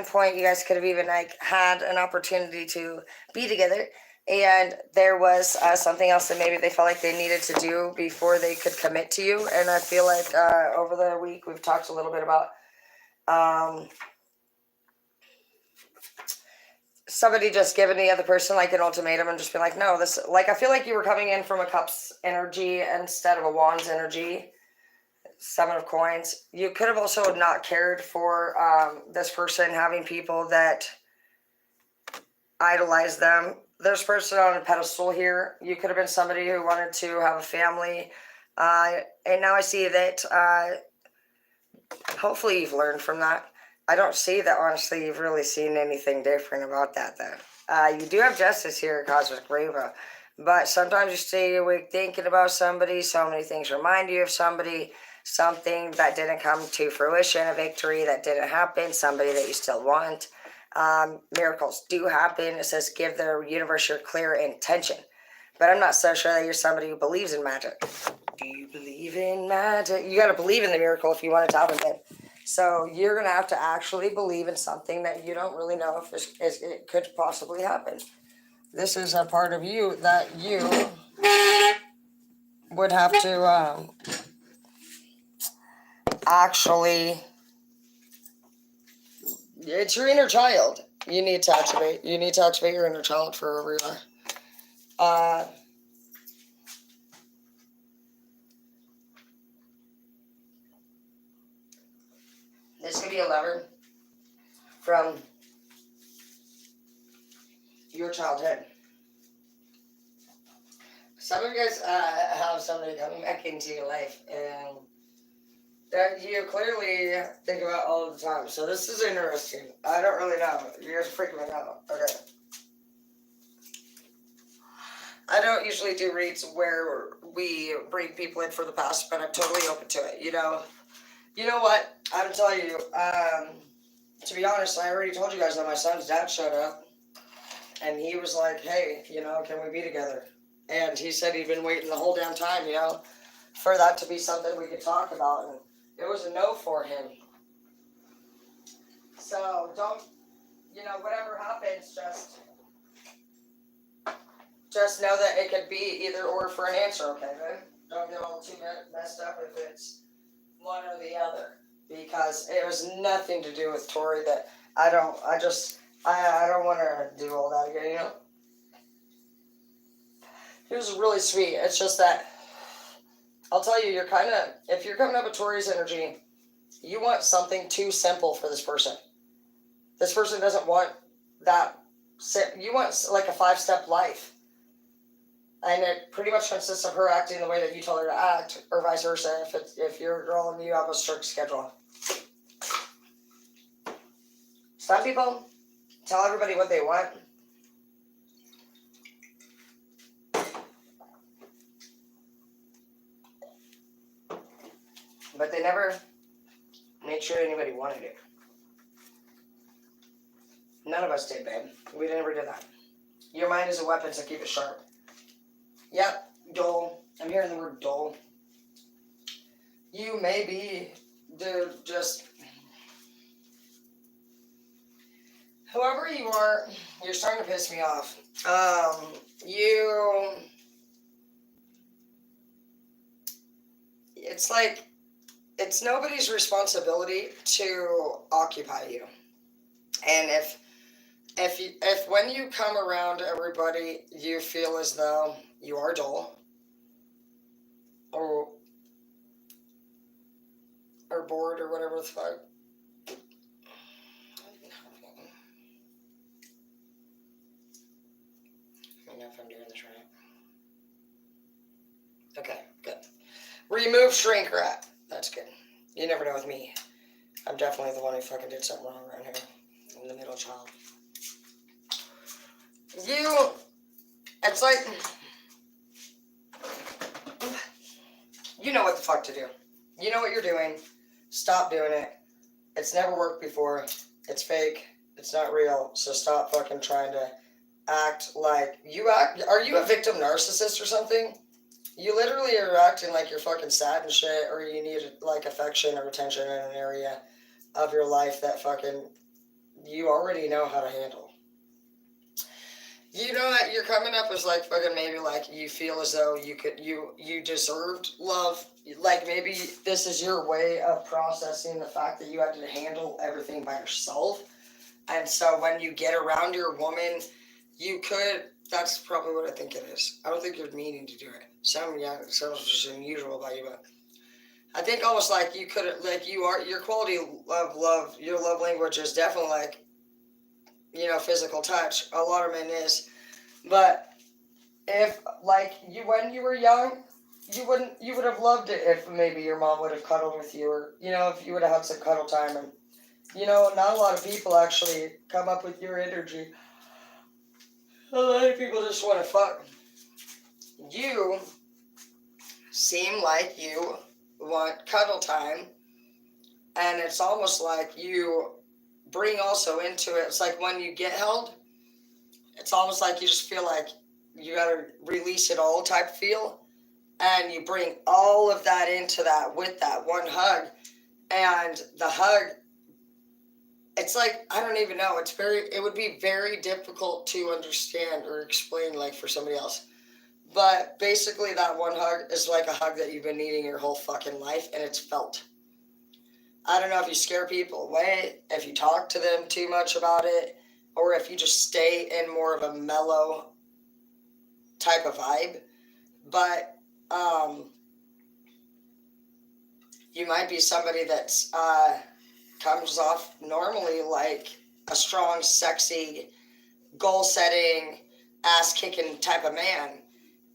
one point, you guys could have even like had an opportunity to be together. And there was something else that maybe they felt like they needed to do before they could commit to you. And I feel like over the week we've talked a little bit about somebody just giving the other person like an ultimatum and just being like, no, this, like, I feel like you were coming in from a cup's energy instead of a wand's energy. 7 of coins. You could have also not cared for this person having people that idolize them. There's a person on a pedestal here. You could have been somebody who wanted to have a family. And now I see that hopefully you've learned from that. I don't see that, honestly, you've really seen anything different about that, though. You do have justice here, Cosmic Rainbow. But sometimes you stay awake thinking about somebody. So many things remind you of somebody. Something that didn't come to fruition, a victory that didn't happen, somebody that you still want. Miracles do happen. It says give the universe your clear intention. But I'm not so sure that you're somebody who believes in magic. Do you believe in magic? You got to believe in the miracle if you want it to happen, babe. So you're going to have to actually believe in something that you don't really know if it could possibly happen. This is a part of you that you would have to actually, it's your inner child you need to activate. You need to activate your inner child for wherever you are. This could be a lever from your childhood. Some of you guys have somebody coming back into your life and that you clearly think about all the time. So this is interesting. I don't really know. You guys are freaking me out. Okay. I don't usually do reads where we bring people in for the past, but I'm totally open to it. You know what? I'm gonna tell you. To be honest, I already told you guys that my son's dad showed up, and he was like, "Hey, can we be together?" And he said he'd been waiting the whole damn time, for that to be something we could talk about. And it was a no for him. So don't, whatever happens, just know that it could be either or for an answer, okay, man? Don't get all too messed up if it's one or the other. Because it was nothing to do with Tori that I don't want to do all that again, He was really sweet. It's just that, I'll tell you, if you're coming up with Tori's energy, you want something too simple for this person. This person doesn't want that. You want like a 5-step life. And it pretty much consists of her acting the way that you tell her to act, or vice versa, if you're a girl and you have a strict schedule. Some people tell everybody what they want. But they never made sure anybody wanted it. None of us did, babe. We never did that. Your mind is a weapon, so keep it sharp. Yep, dull. I'm hearing the word dull. You may be, dude, just... Whoever you are, you're starting to piss me off. It's like, it's nobody's responsibility to occupy you. And if when you come around everybody, you feel as though you are dull or bored or whatever the fuck. I don't know if I'm doing this right. Okay, good. Remove shrink wrap. That's good. You never know with me. I'm definitely the one who fucking did something wrong around here. I'm the middle child. It's like, you know what the fuck to do. You know what you're doing. Stop doing it. It's never worked before. It's fake. It's not real. So stop fucking trying to act like you act. Are you a victim narcissist or something? You literally are acting like you're fucking sad and shit, or you need like affection or attention in an area of your life that fucking you already know how to handle. You know that you're coming up as like fucking maybe like you feel as though you deserved love. Like maybe this is your way of processing the fact that you had to handle everything by yourself. And so when you get around your woman, you could. That's probably what I think it is. I don't think you're meaning to do it. It sounds just unusual about you, but I think almost like you could, like you are, your quality of love, your love language is definitely like, physical touch. A lot of men is. But if, like, when you were young, you would have loved it if maybe your mom would have cuddled with you, or, if you would have had some cuddle time. And, not a lot of people actually come up with your energy. A lot of people just want to fuck. You seem like you want cuddle time, and it's almost like you bring also into it. It's like when you get held, it's almost like you just feel like you gotta release it all type feel, and you bring all of that into that with that one hug. And the hug, it's like, I don't even know, it would be very difficult to understand or explain, like, for somebody else. But basically that one hug is like a hug that you've been needing your whole fucking life, and it's felt. I don't know if you scare people away, if you talk to them too much about it, or if you just stay in more of a mellow type of vibe. But you might be somebody that's comes off normally like a strong, sexy, goal-setting, ass-kicking type of man.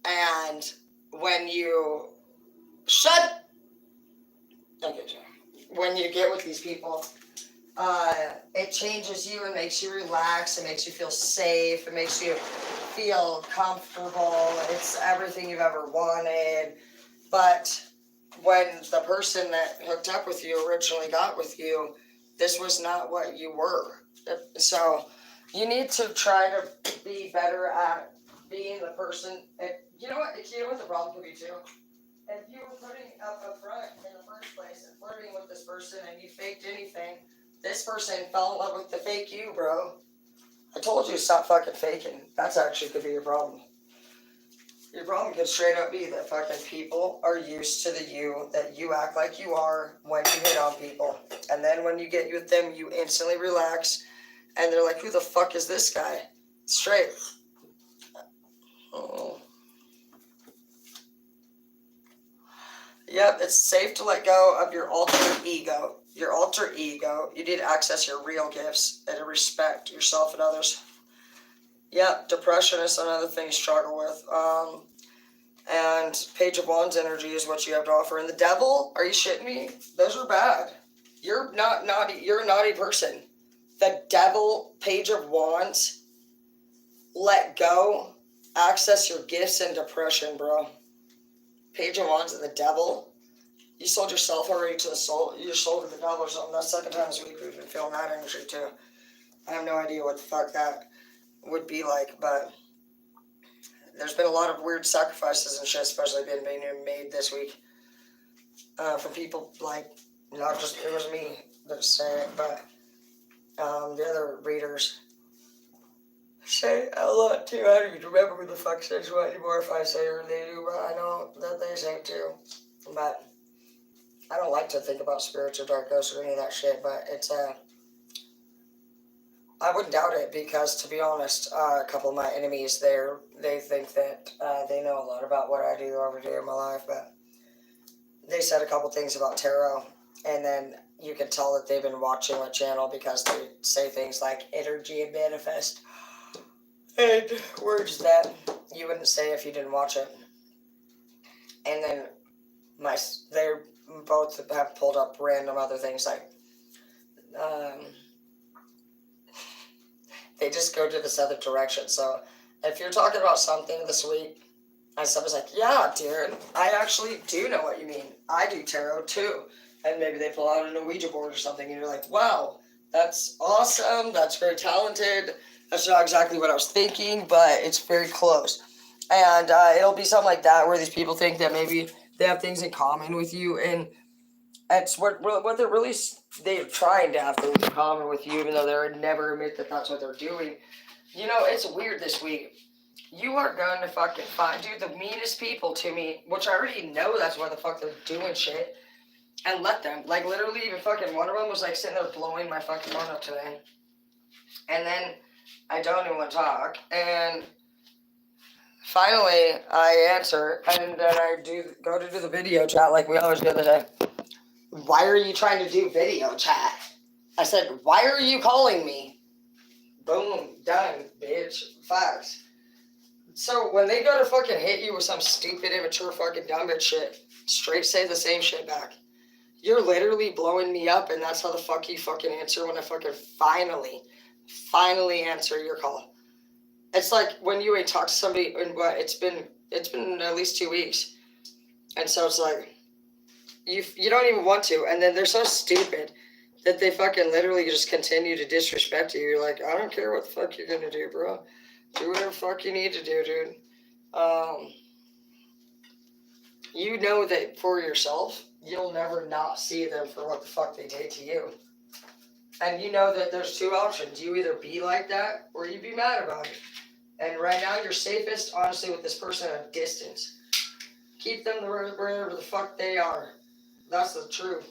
And when you when you get with these people, it changes you and makes you relax. It makes you feel safe. It makes you feel comfortable. It's everything you've ever wanted. But when the person that hooked up with you originally got with you, this was not what you were. So you need to try to be better at being the person. You know what the problem could be too? If you were putting up a front in the first place and flirting with this person and you faked anything, this person fell in love with the fake you, bro. I told you to stop fucking faking. That's actually could be your problem. Your problem could straight up be that fucking people are used to the you that you act like you are when you hit on people. And then when you get with them, you instantly relax. And they're like, who the fuck is this guy? Straight. Oh. Yep, it's safe to let go of your alter ego. Your alter ego. You need to access your real gifts and to respect yourself and others. Yep, depression is another thing you struggle with. And Page of Wands energy is what you have to offer. And the devil, are you shitting me? Those are bad. You're not naughty. You're a naughty person. The devil, Page of Wands, let go. Access your gifts and depression, bro. Page of Wands and the devil. You sold yourself already to the soul. You sold to the devil or something. That's the second time this week we've been feeling that energy too. I have no idea what the fuck that would be like, but there's been a lot of weird sacrifices and shit, especially being made this week from people like, not just, it was me that say it, but the other readers say a lot too. I don't even remember who the fuck says what anymore if I say it or they do, but I know that they say it too. But I don't like to think about spirits or dark ghosts or any of that shit, but it's I wouldn't doubt it because, to be honest, a couple of my enemies there, they think that they know a lot about what I do over here in my life, but they said a couple things about tarot, and then you can tell that they've been watching my channel because they say things like energy and manifest and words that you wouldn't say if you didn't watch it. And then they both have pulled up random other things like they just go to this other direction. So if you're talking about something this week and somebody's like, yeah, dude, I actually do know what you mean. I do tarot too. And maybe they pull out a Ouija board or something and you're like, wow, that's awesome. That's very talented. That's not exactly what I was thinking, but it's very close. And it'll be something like that where these people think that maybe they have things in common with you. And That's what they're trying to have things in common with you, even though they would never admit that that's what they're doing. You know, it's weird this week. You are going to fucking find, dude, the meanest people to me, which I already know that's why the fuck they're doing shit, and let them. Like, literally, even fucking one of them was, like, sitting there blowing my fucking phone up today. And then I don't even want to talk, and finally I answer, and then I go to do the video chat like we always do the day. Why are you trying to do video chat? I said, why are you calling me? Boom, done, bitch. Facts. So when they go to fucking hit you with some stupid, immature, fucking dumb bitch shit, straight say the same shit back. You're literally blowing me up, and that's how the fuck you fucking answer when I fucking finally answer your call. It's like when you ain't talked to somebody in what, it's been at least 2 weeks. And so it's like, you don't even want to, and then they're so stupid that they fucking literally just continue to disrespect you. You're like, I don't care what the fuck you're gonna do, bro. Do whatever the fuck you need to do, dude. You know that for yourself, you'll never not see them for what the fuck they did to you. And you know that there's two options. You either be like that, or you be mad about it. And right now, you're safest, honestly, with this person at a distance. Keep them wherever the fuck they are. That's the truth.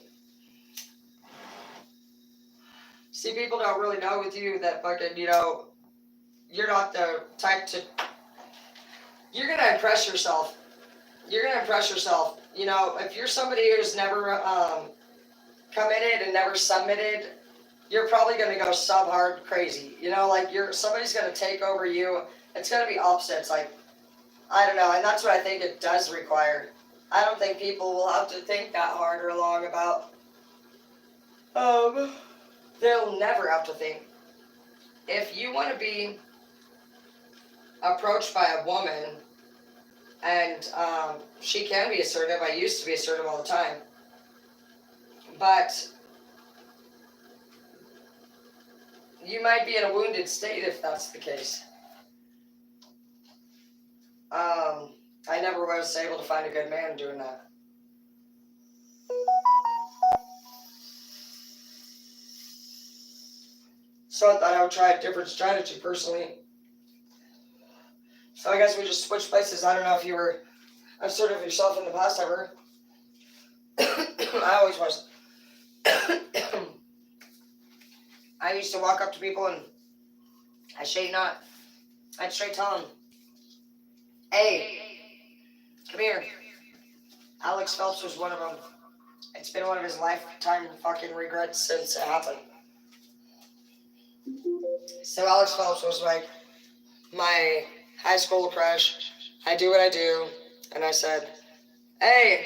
See, people don't really know with you that fucking, you know, you're not the type to... You're going to impress yourself. You're going to impress yourself. You know, if you're somebody who's never committed and never submitted, you're probably going to go sub-hard crazy. You know, like somebody's going to take over you. It's going to be opposites. Like, I don't know. And that's what I think it does require. I don't think people will have to think that hard or long about... They'll never have to think. If you want to be approached by a woman, and she can be assertive. I used to be assertive all the time. But you might be in a wounded state if that's the case. I never was able to find a good man doing that. So I thought I would try a different strategy personally. So I guess we just switched places. I don't know if you were assertive yourself in the past ever. I always was. I used to walk up to people and I shade not. I'd straight tell them, hey, come here. Alex Phelps was one of them. It's been one of his lifetime fucking regrets since it happened. So Alex Phelps was like my high school crush. I do what I do. And I said, hey,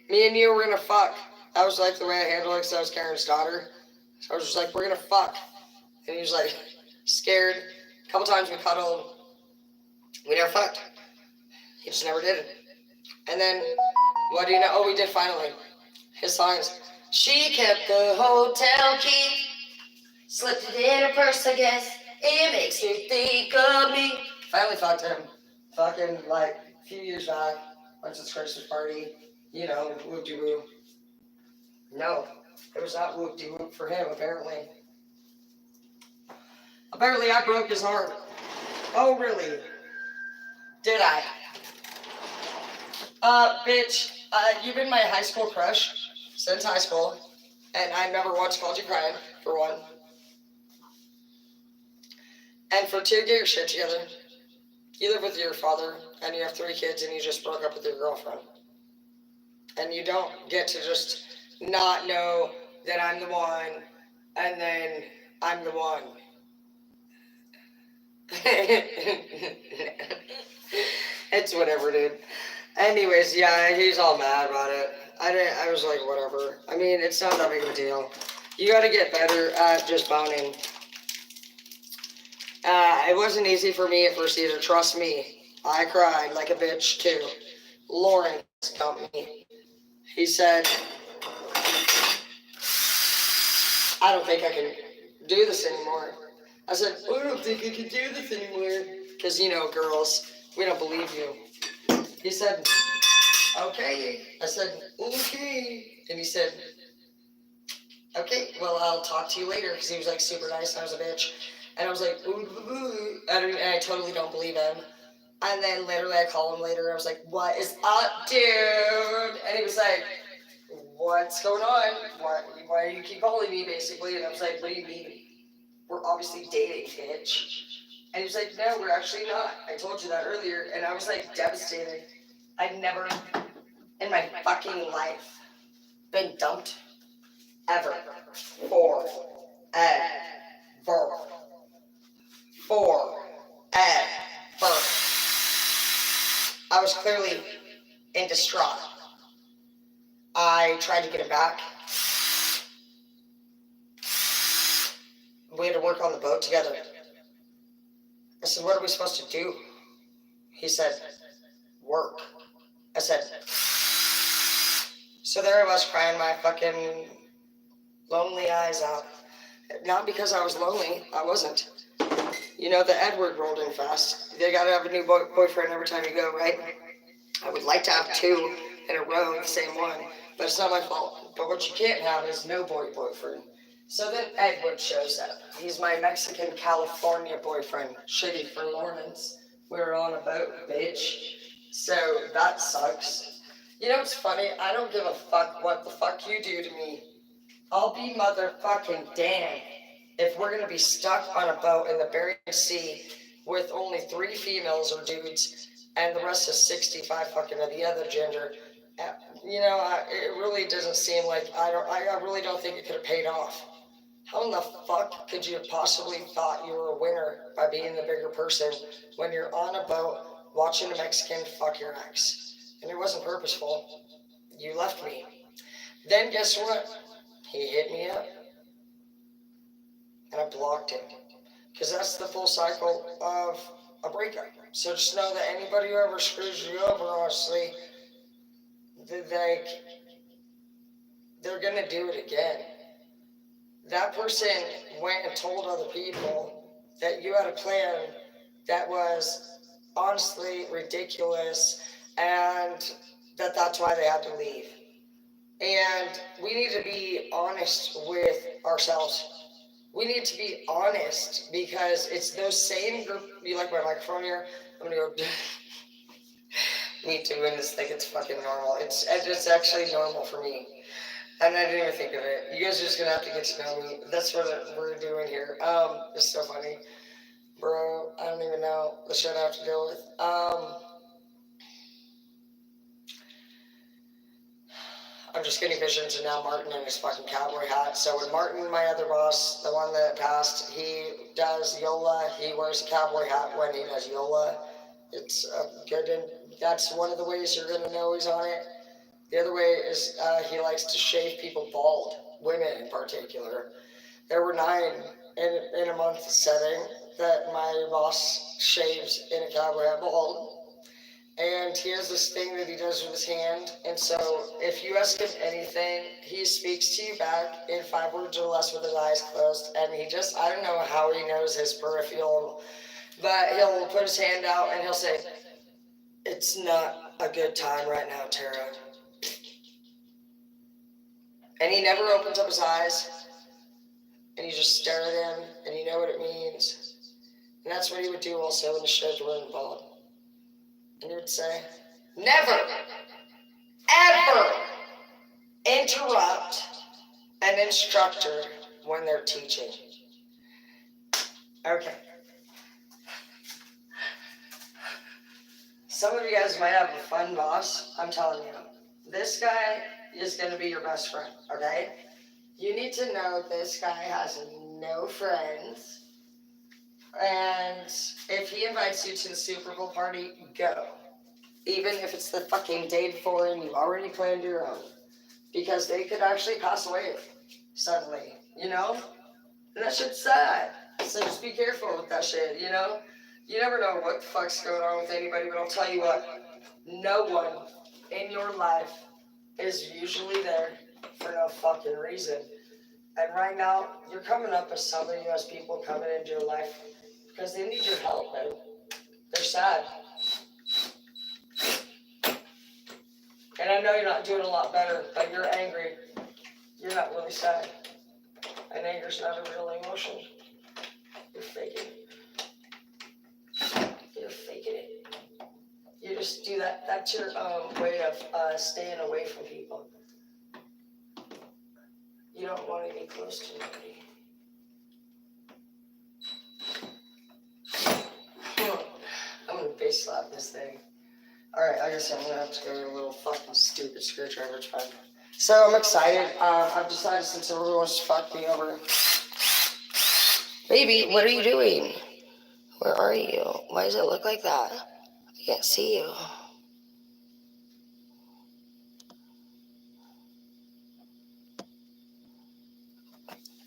me and you were gonna fuck. That was like the way I handled it because I was Karen's daughter. So I was just like, we're gonna fuck. And he was like, scared. A couple times we cuddled. We never fucked. He just never did it. And then, what do you know? Oh, we did finally. His song is, she kept the hotel key, slipped it in her purse, I guess. It makes me think of me. Finally fucked him. Fucking, like, a few years back. Went to this Christmas party. You know, whoop-de-whoop. No, it was not whoop-de-whoop for him, apparently. Apparently I broke his heart. Oh, really? Did I? Bitch, you've been my high school crush since high school, and I never once called you crying, for one. And for two, get your shit together. You live with your father, and you have 3 kids, and you just broke up with your girlfriend. And you don't get to just not know that I'm the one, and then I'm the one. It's whatever, dude. Anyways, yeah, he's all mad about it. I was like, whatever. I mean, it's not that big of a deal. You gotta get better at just boning. It wasn't easy for me at first either, trust me. I cried like a bitch too. Lawrence helped me. He said, I don't think I can do this anymore. I said, I don't think I can do this anymore. Because, you know, girls, we don't believe you. He said, okay. I said, okay. And he said, okay, well, I'll talk to you later, because he was like super nice and I was a bitch. And I was like, ooh, ooh, ooh. And I totally don't believe him. And then literally I call him later. I was like, what is up, dude? And he was like, what's going on? Why do you keep calling me, basically? And I was like, what do you mean? We're obviously dating, bitch. And he was like, no, we're actually not. I told you that earlier. And I was like, devastated. I'd never in my fucking life been dumped. Ever. For. Ever. For. Ever. I was clearly in distraught. I tried to get him back. We had to work on the boat together. I said, what are we supposed to do? He said, work. I said, so there I was crying my fucking lonely eyes out. Not because I was lonely, I wasn't. You know, the Edward rolled in fast. You gotta have a new boyfriend every time you go, right? I would like to have two in a row, the same one, but it's not my fault. But what you can't have is no boyfriend. So then Edward shows up. He's my Mexican California boyfriend, shitty for Lawrence. We were on a boat, bitch. So that sucks. You know what's funny? I don't give a fuck what the fuck you do to me. I'll be motherfucking damned if we're gonna be stuck on a boat in the Bering Sea with only 3 females or dudes and the rest is 65 fucking of the other gender. You know, it really doesn't seem like I really don't think it could have paid off. How in the fuck could you have possibly thought you were a winner by being the bigger person when you're on a boat watching a Mexican fuck your ex? And it wasn't purposeful. You left me. Then guess what? He hit me up and I blocked him. Because that's the full cycle of a breakup. So just know that anybody who ever screws you over, honestly, they're gonna do it again. That person went and told other people that you had a plan that was honestly ridiculous and that's why they had to leave. And we need to be honest with ourselves. We need to be honest because it's those same group. You like my microphone here? I'm gonna go. Me too, and just think it's fucking normal. It's actually normal for me. And I didn't even think of it. You guys are just gonna have to get to know me. That's what we're doing here. It's so funny. Bro, I don't even know the shit I have to deal with. I'm just getting visions and now Martin in his fucking cowboy hat. So when Martin, my other boss, the one that passed, he does Yola. He wears a cowboy hat when he does Yola. It's good, and that's one of the ways you're gonna know he's on it. The other way is he likes to shave people bald, women in particular. There were 9 in a month setting that my boss shaves in a cowboy hat bald. And he has this thing that he does with his hand. And so if you ask him anything, he speaks to you back in 5 words or less with his eyes closed. And he just, I don't know how he knows his peripheral, but he'll put his hand out and he'll say, it's not a good time right now, Tara. And he never opens up his eyes. And you just stare at him and you know what it means. And that's what he would do also when the shows were involved. And he would say, never, ever interrupt an instructor when they're teaching. Okay. Some of you guys might have a fun boss. I'm telling you. This guy is going to be your best friend, okay? You need to know this guy has no friends. And if he invites you to the Super Bowl party, go. Even if it's the fucking day before and you've already planned your own. Because they could actually pass away suddenly, you know? And that shit's sad. So just be careful with that shit, you know? You never know what the fuck's going on with anybody, but I'll tell you what. No one in your life is usually there for no fucking reason. And right now, you're coming up as somebody who has people coming into your life because they need your help, man. They're sad. And I know you're not doing a lot better, but you're angry. You're not really sad. And anger's not a real emotion. You're faking it. You're faking it. You just do that. That's your way of staying away from people. You don't want to get close to nobody. I'm gonna bass slap this thing. Alright, I guess I'm gonna have to go to a little fucking stupid screwdriver. It's fine. So I'm excited. I've decided since everyone wants to fuck me over. Baby, what are you doing? Where are you? Why does it look like that? I can't see you.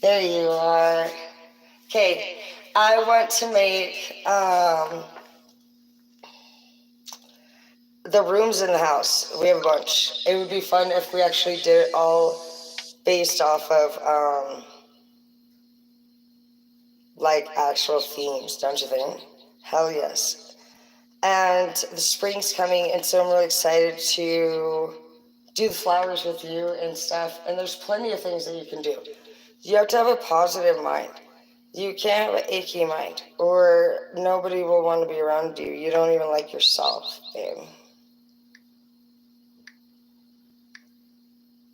There you are. Okay, I want to make the rooms in the house. We have a bunch. It would be fun if we actually did it all based off of like actual themes, don't you think? Hell yes. And the spring's coming, and so I'm really excited to do the flowers with you and stuff. And there's plenty of things that you can do. You have to have a positive mind. You can't have an achy mind, or nobody will want to be around you. You don't even like yourself, babe.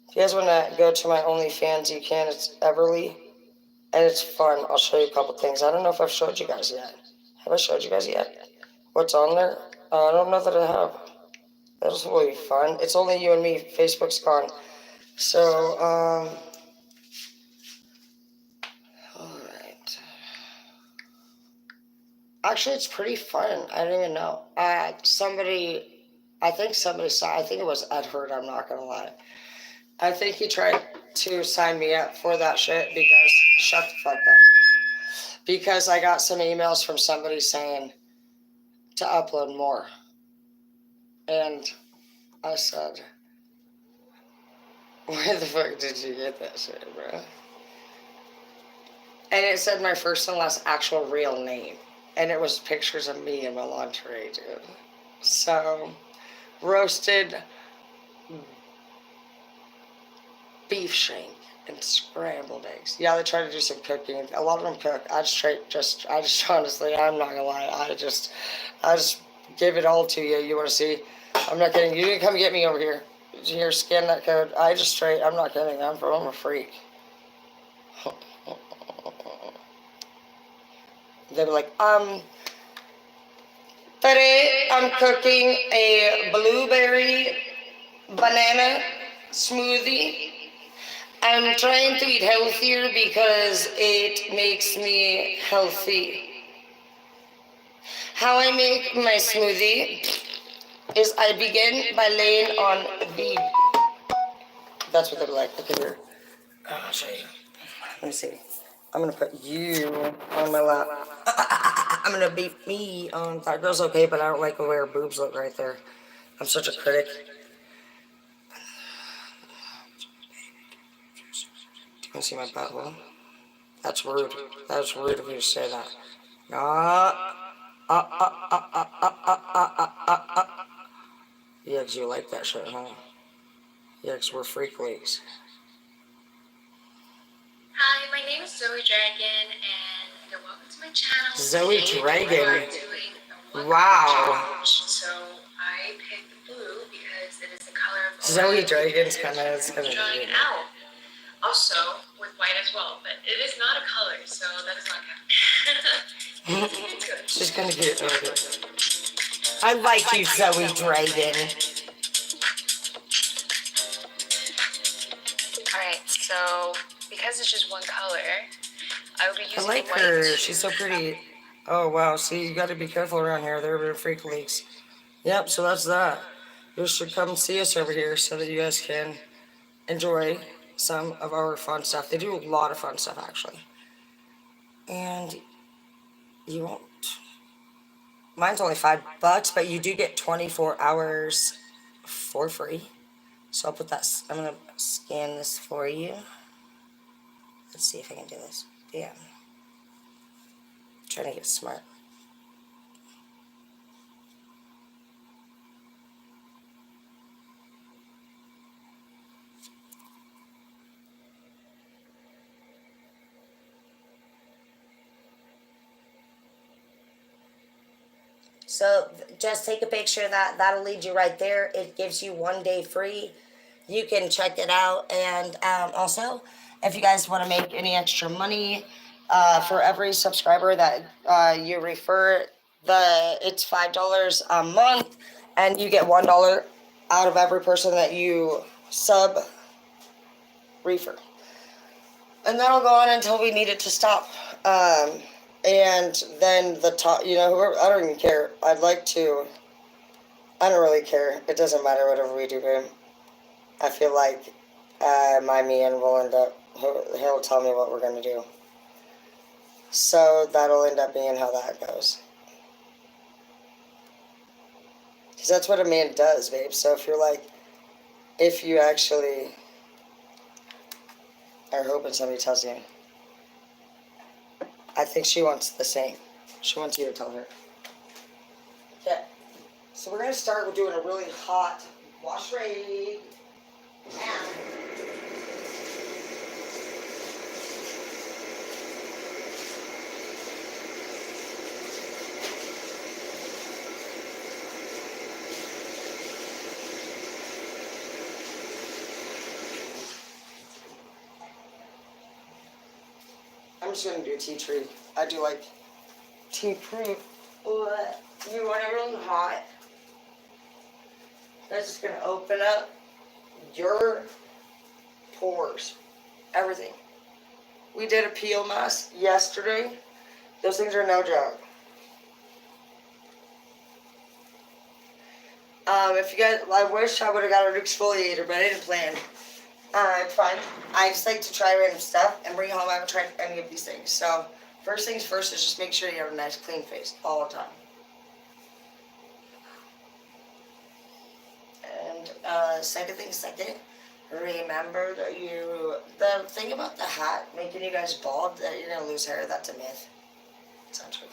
If you guys want to go to my OnlyFans, you can. It's Everly, and it's fun. I'll show you a couple things. I don't know if I've showed you guys yet. Have I showed you guys yet? What's on there? I don't know that I have. That's really fun. It's only you and me. Facebook's gone. So, alright. Actually, it's pretty fun. I don't even know. I think somebody saw, I think it was Ed Hurd, I'm not gonna lie. I think he tried to sign me up for that shit because, shut the fuck up. Because I got some emails from somebody saying to upload more. And I said, where the fuck did you get that shit, bro? And it said my first and last actual real name. And it was pictures of me in my lingerie, dude. So, roasted beef shank and scrambled eggs. Yeah, they try to do some cooking. A lot of them cook. I just honestly, I'm not gonna lie. I just give it all to you. You want to see? I'm not kidding. You didn't come get me over here. Here, scan that code. I'm not kidding. I'm a freak. They were like, today I'm cooking a blueberry banana smoothie. I'm trying to eat healthier because it makes me healthy. How I make my smoothie is I begin by laying on the... That's what they're like. Okay, here. I'll show you. Let me see. I'm going to put you on my lap. I'm going to beat me on... That girl's okay, but I don't like the way her boobs look right there. I'm such a critic. Do you want to see my butthole? That's rude. That's rude of you to say that. Yeah, 'cause you like that shit, huh? Yeah, 'cause we're freak leagues. Hi, my name is Zoe Dragon, and welcome to my channel. Zoe Dragon? Wow. So I picked blue because it is the color of Zoe Dragon's kind of drawing an owl. Also with white as well, but it is not a color, so that is not count. It's good. She's kind of cute. I like you, Zoe Dragon. Alright, so because it's just one color, I will be using I like white. her. She's so pretty. Oh, wow. See, you got to be careful around here. They're freak leagues. Yep, so that's that. You should come see us over here so that you guys can enjoy some of our fun stuff. They do a lot of fun stuff, actually. And you won't. Mine's only $5, but you do get 24 hours for free. So I'll put that, I'm going to scan this for you. Let's see if I can do this. Damn. I'm trying to get smart. So just take a picture of that. That'll lead you right there. It gives you 1 day free. You can check it out. And also, if you guys want to make any extra money for every subscriber that you refer, it's $5 a month, and you get $1 out of every person that you sub refer. And that'll go on until we need it to stop. And then the top, whoever, I don't even care. I don't really care. It doesn't matter whatever we do, babe. I feel like my man will end up, he'll tell me what we're going to do. So that'll end up being how that goes. Because that's what a man does, babe. So if you actually are hoping somebody tells you, I think she wants the same. She wants you to tell her. Okay. So we're going to start with doing a really hot wash rig. I'm just going to do tea tree. I do like tea tree. But you want it really hot. That's just going to open up your pores. Everything. We did a peel mask yesterday. Those things are no joke. If you guys, I wish I would have got an exfoliator, but I didn't plan. It's fine. I just like to try random stuff and bring it home. I haven't tried any of these things. So, first things first is just make sure you have a nice clean face all the time. And second thing second, remember that the thing about the hat making you guys bald, that you're going to lose hair, that's a myth. It's not true.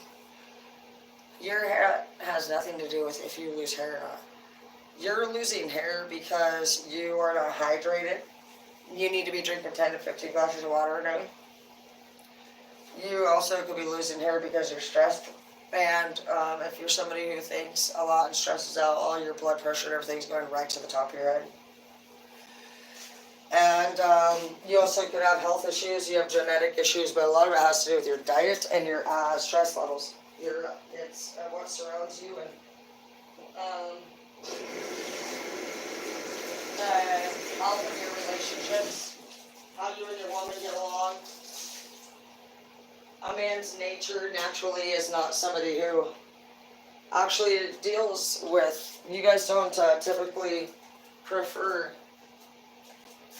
Your hair has nothing to do with if you lose hair or not. You're losing hair because you are not hydrated. You need to be drinking 10 to 15 glasses of water a day. You also could be losing hair because you're stressed. And if you're somebody who thinks a lot and stresses out, all your blood pressure and everything's going right to the top of your head. And you also could have health issues. You have genetic issues, but a lot of it has to do with your diet and your stress levels. It's what surrounds you and all of your relationships, how you and your woman get along. A man's nature naturally is not somebody who actually deals with, you guys don't typically prefer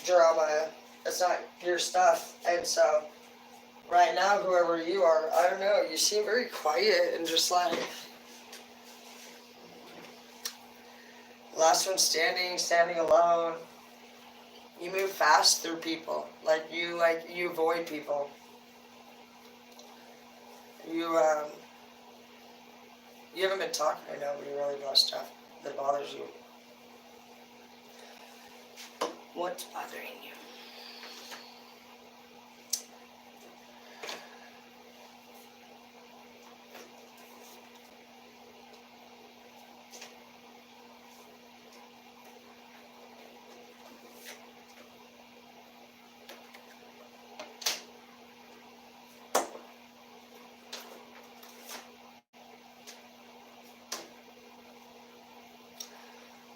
drama. It's not your stuff. And so right now, whoever you are, I don't know, you seem very quiet and just like last one standing alone. You move fast through people. You avoid people. You haven't been talking to nobody really about stuff that bothers you. What's bothering you?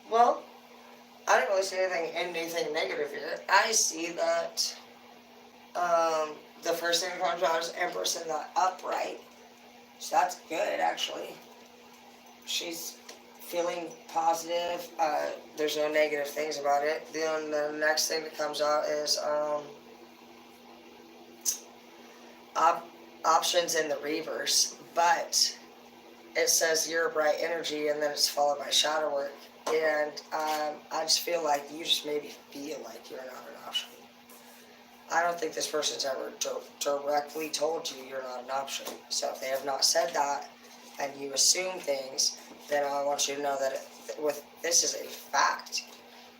Well, I don't really see anything negative here. I see that the first thing that comes out is Empress in the upright. So that's good, actually. She's feeling positive. There's no negative things about it. The next thing that comes out is options in the reverse. But it says you're a bright energy, and then it's followed by shadow work. And I just feel like you just made me feel like you're not an option. I don't think this person's ever directly told you you're not an option. So if they have not said that, and you assume things, then I want you to know that this is a fact,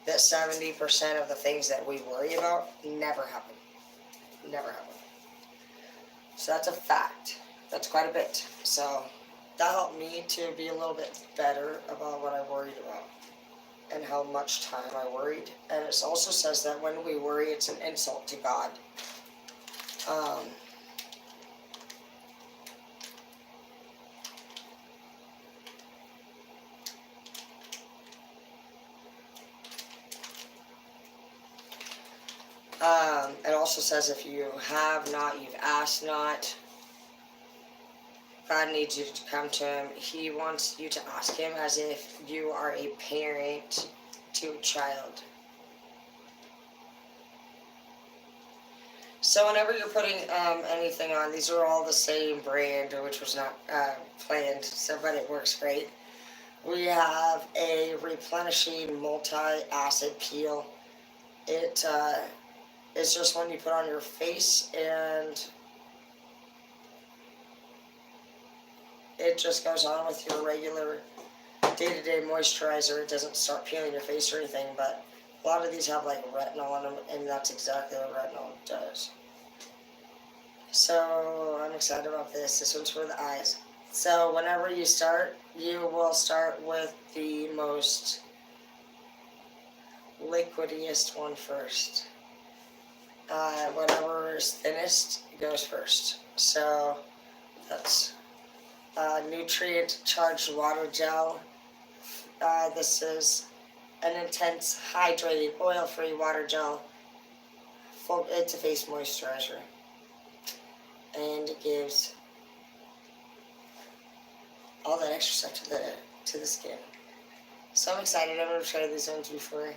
that 70% of the things that we worry about never happen. Never happen. So that's a fact. That's quite a bit. So that helped me to be a little bit better about what I worried about and how much time I worried. And it also says that when we worry, it's an insult to God. Um, it also says if you have not, you've asked not. God needs you to come to Him. He wants you to ask Him as if you are a parent to a child. So whenever you're putting anything on, these are all the same brand, which was not planned, so but it works great. We have a replenishing multi-acid peel. It is just one you put on your face, and it just goes on with your regular day-to-day moisturizer. It doesn't start peeling your face or anything, but a lot of these have like retinol in them, and that's exactly what retinol does. So I'm excited about this. This one's for the eyes. So whenever you start, you will start with the most liquidiest one first. Whatever is thinnest goes first. So that's nutrient charged water gel. This is an intense hydrating oil free water gel. It's a face moisturizer, and it gives all that extra stuff to the skin. So I'm excited. I've never tried these ones before.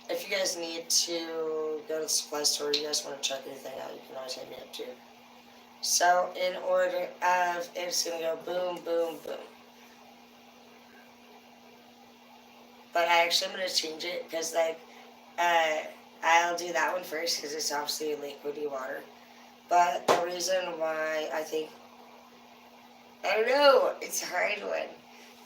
If you guys need to go to the supply store, you guys want to check anything out, you can always hit me up too. So in order of, it's going to go boom, boom, boom. But I actually am going to change it because like, I'll do that one first because it's obviously liquidy water. But the reason why I think, I don't know, it's a hard one.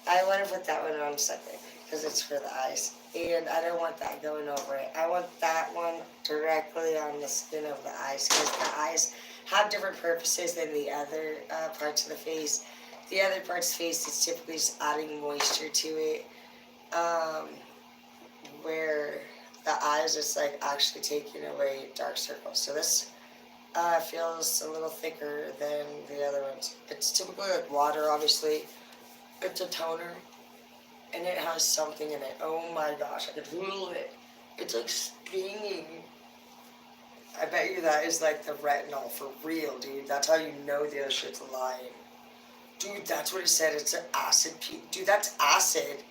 I want to put that one on second because it's for the eyes. And I don't want that going over it. I want that one directly on the skin of the eyes because the eyes have different purposes than the other parts of the face. The other parts of the face is typically just adding moisture to it. Where the eyes is like actually taking away dark circles. So this feels a little thicker than the other ones. It's typically like water, obviously. It's a toner, and it has something in it. Oh my gosh, I can feel it. It's like stinging. I bet you that is like the retinol for real, dude. That's how you know the other shit's lying. Dude, that's what it said. It's an acid. Dude, that's acid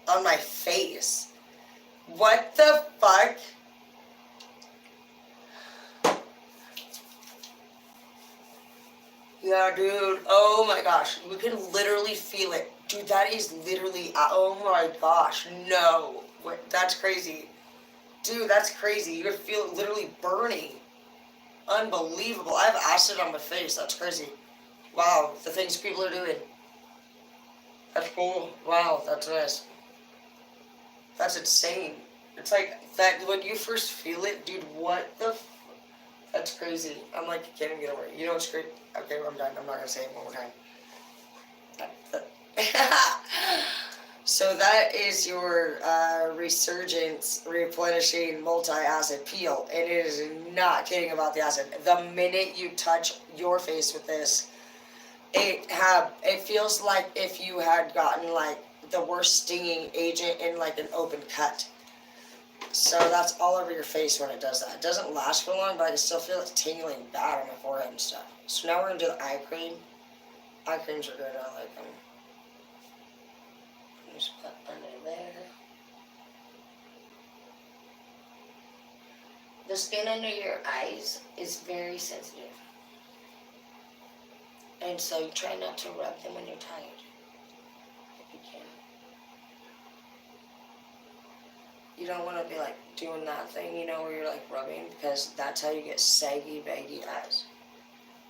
on my face. What the fuck? Yeah, dude. Oh my gosh. You can literally feel it. Dude, that is literally... oh my gosh. No. What? That's crazy. Dude, that's crazy. You can feel it literally burning. Unbelievable. I have acid on my face. That's crazy. Wow. The things people are doing. That's cool. Wow. That's nice. That's insane. It's like that when you first feel it, dude, what the... That's crazy. I'm like, I can't even get over it. You know what's great? Okay, I'm done. I'm not going to say it one more time. So that is your Resurgence Replenishing Multi-Acid Peel. And it is not kidding about the acid. The minute you touch your face with this, it feels like if you had gotten like the worst stinging agent in like an open cut. So that's all over your face when it does that. It doesn't last for long, but I can still feel it tingling bad on my forehead and stuff. So now we're going to do the eye cream. Eye creams are good. I like them. Just put under there. The skin under your eyes is very sensitive. And so you try not to rub them when you're tired. If you can. You don't want to be like doing that thing, you know, where you're like rubbing, because that's how you get saggy, baggy eyes.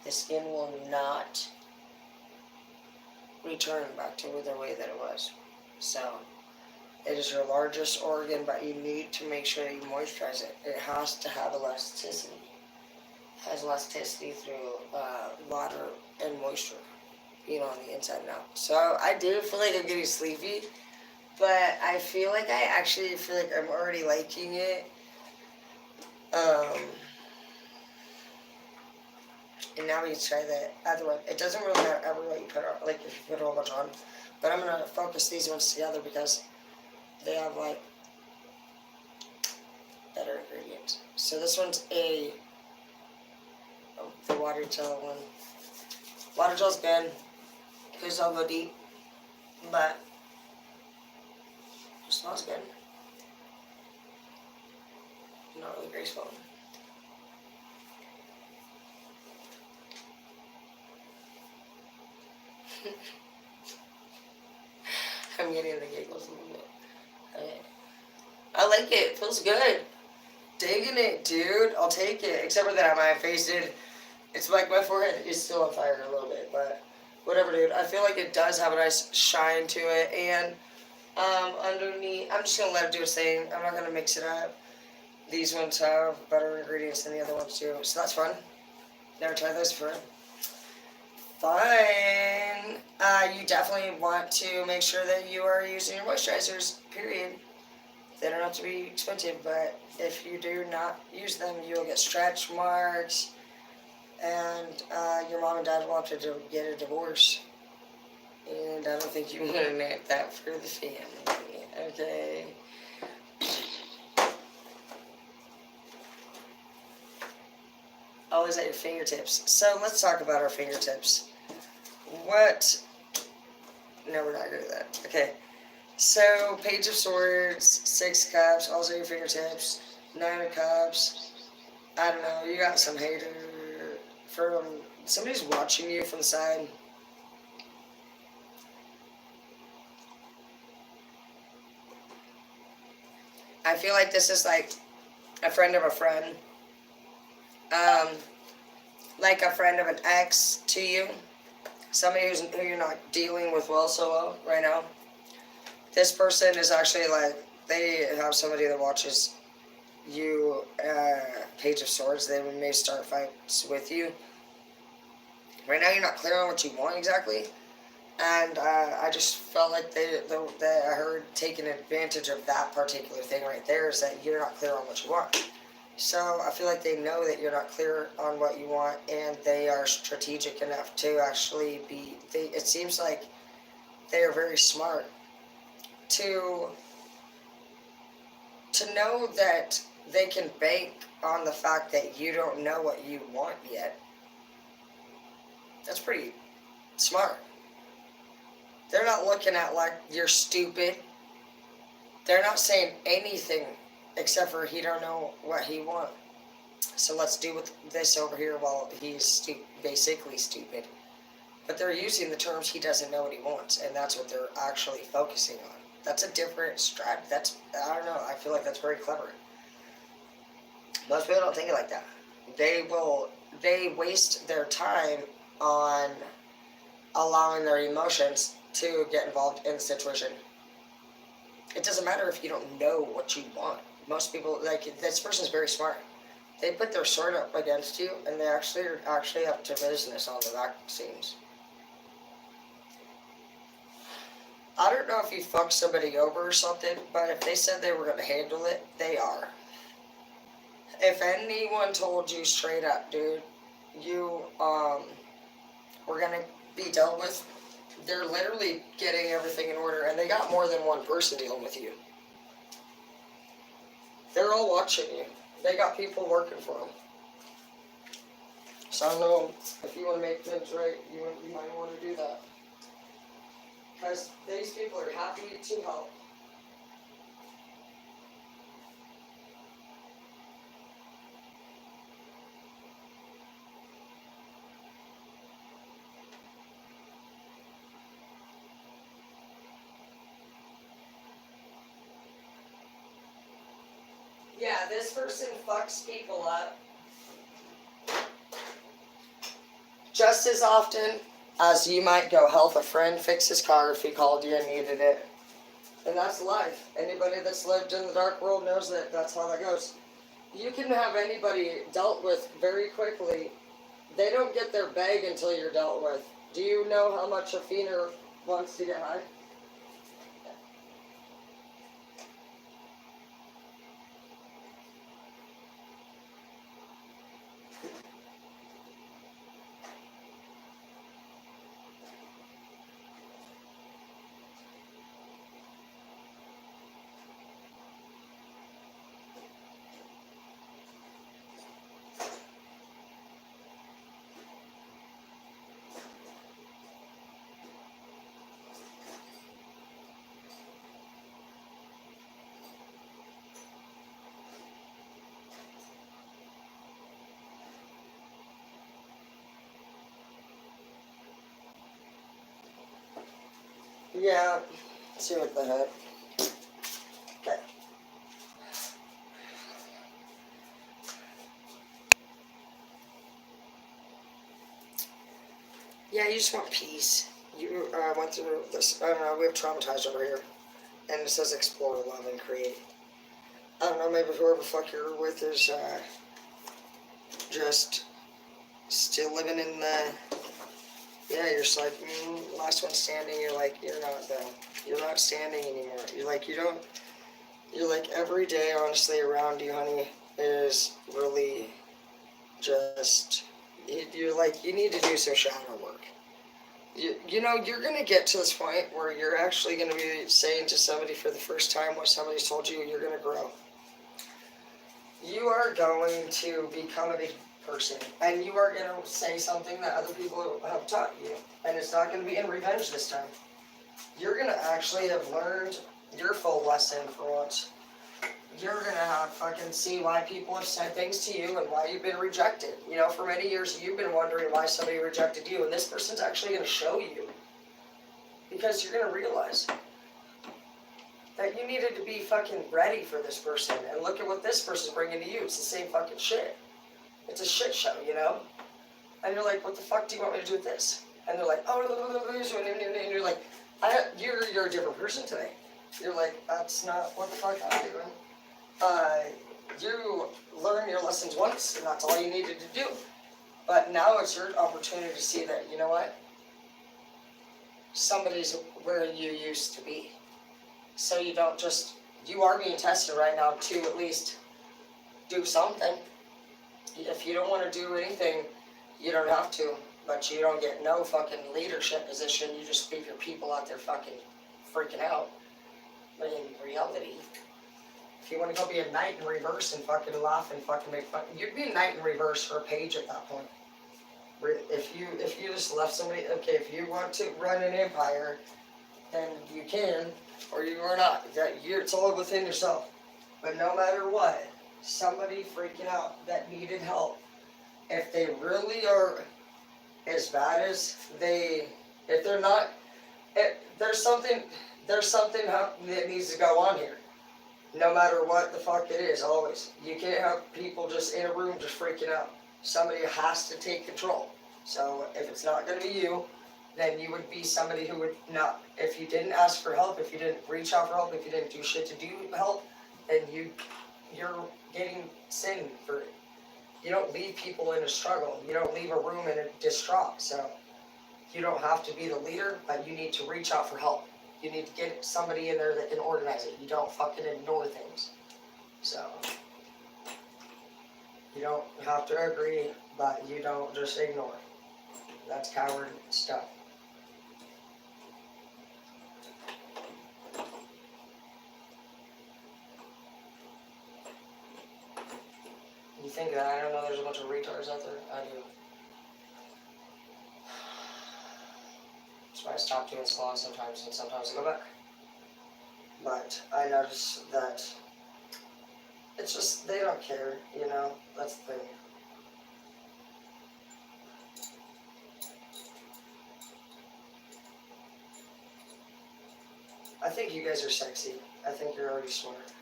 The skin will not return back to the way that it was. So, it is your largest organ, but you need to make sure you moisturize it. It has to have elasticity. has elasticity through water and moisture, on the inside and out. So I do feel like I'm getting sleepy, but I feel like I actually feel like I'm already liking it. Um, and now we try the other one. It doesn't really matter what you put on, like if you put a whole bunch on, but I'm gonna focus these ones together because they have like better ingredients. So this one's the water gel one. Water gel's good because I'll go deep, but it smells good. Not really graceful. I'm getting the giggles a little bit. Okay. I like it. It feels good. Digging it, dude. I'll take it. Except for that my face did. It's like my forehead is still on fire a little bit, but whatever, dude. I feel like it does have a nice shine to it, and underneath, I'm just gonna let it do its thing. I'm not gonna mix it up. These ones have better ingredients than the other ones do, so that's fun. Never tried those before. Fine. You definitely want to make sure that you are using your moisturizers, period. They don't have to be expensive, but if you do not use them, you'll get stretch marks, and your mom and dad will have to get a divorce. And I don't think you want that for the family, okay? Always at your fingertips. So let's talk about our fingertips. What? No, we're not going to do that. Okay. So, Page of Swords, 6 cups, always at your fingertips, 9 of cups. I don't know, you got some hater from somebody's watching you from the side. I feel like this is like a friend of a friend. Like a friend of an ex to you. Somebody who you're not dealing with so well right now. This person is actually like, they have somebody that watches you, Page of Swords. They may start fights with you. Right now you're not clear on what you want exactly. And I just felt like I heard taking advantage of that particular thing right there is that you're not clear on what you want. So I feel like they know that you're not clear on what you want, and they are strategic enough to actually be. It seems like they are very smart to know that they can bank on the fact that you don't know what you want yet. That's pretty smart. They're not looking at like you're stupid. They're not saying anything except for he don't know what he wants. So let's do with this over here while he's basically stupid. But they're using the terms he doesn't know what he wants, and that's what they're actually focusing on. That's a different strat. I don't know, I feel like that's very clever. Most people don't think it like that. They waste their time on allowing their emotions to get involved in the situation. It doesn't matter if you don't know what you want. Most people, like, this person's very smart. They put their sword up against you, and they actually up to business on the vaccines. I don't know if you fucked somebody over or something, but if they said they were going to handle it, they are. If anyone told you straight up, dude, you were going to be dealt with, they're literally getting everything in order, and they got more than one person dealing with you. They're all watching you. They got people working for them. So I don't know if you want to make things right, you might want to do that. Because these people are happy to help. Yeah, this person fucks people up just as often as you might go help a friend fix his car if he called you and needed it. And that's life. Anybody that's lived in the dark world knows that that's how that goes. You can have anybody dealt with very quickly. They don't get their bag until you're dealt with. Do you know how much a fiender wants to get high? Yeah. See what the heck. Okay. Yeah, you just want peace. You went through this. I don't know. We have traumatized over here, and it says explore, love, and create. I don't know. Maybe whoever the fuck you're with is just still living in the. Yeah, you're just like last one standing. You're like you're not though. You're not standing anymore. You're like you don't. You're like every day, honestly, around you, honey, is really just. You're like you need to do some shadow work. You know, you're going to get to this point where you're actually going to be saying to somebody for the first time what somebody's told you. You're going to grow. You are going to become a big person, and you are going to say something that other people have taught you, and it's not going to be in revenge this time. You're going to actually have learned your full lesson for once. You're going to have fucking see why people have said things to you and why you've been rejected. You know, for many years you've been wondering why somebody rejected you, and this person's actually going to show you. Because you're going to realize that you needed to be fucking ready for this person. And look at what this person's bringing to you. It's the same fucking shit. It's a shit show, you know? And you're like, what the fuck do you want me to do with this? And they're like, oh, and you're like, you're a different person today. You're like, that's not what the fuck I'm doing. You learn your lessons once, and that's all you needed to do. But now it's your opportunity to see that, you know what? Somebody's where you used to be. So you don't just, you are being tested right now to at least do something. If you don't want to do anything, you don't have to, but you don't get no fucking leadership position. You just leave your people out there fucking freaking out. But in reality, if you want to go be a knight in reverse and fucking laugh and fucking make fun, you'd be a knight in reverse for a page at that point. If you just left somebody, okay, if you want to run an empire, then you can, or you are not. It's all within yourself. But no matter what, somebody freaking out that needed help, if they really are as bad as if they're not, there's something that needs to go on here. No matter what the fuck it is, always. You can't have people just in a room just freaking out. Somebody has to take control. So if it's not going to be you, then you would be somebody who would not, if you didn't ask for help, if you didn't reach out for help, if you didn't do shit to do help, then you're getting sin for it. You don't leave people in a struggle. You don't leave a room in a distraught. So you don't have to be the leader, but you need to reach out for help. You need to get somebody in there that can organize it. You don't fucking ignore things. So you don't have to agree, but you don't just ignore. That's coward stuff. You think that I don't know there's a bunch of retards out there? I do. That's why I stop doing salon sometimes, and sometimes I go back. But I notice that it's just, they don't care, you know? That's the thing. I think you guys are sexy. I think you're already smart.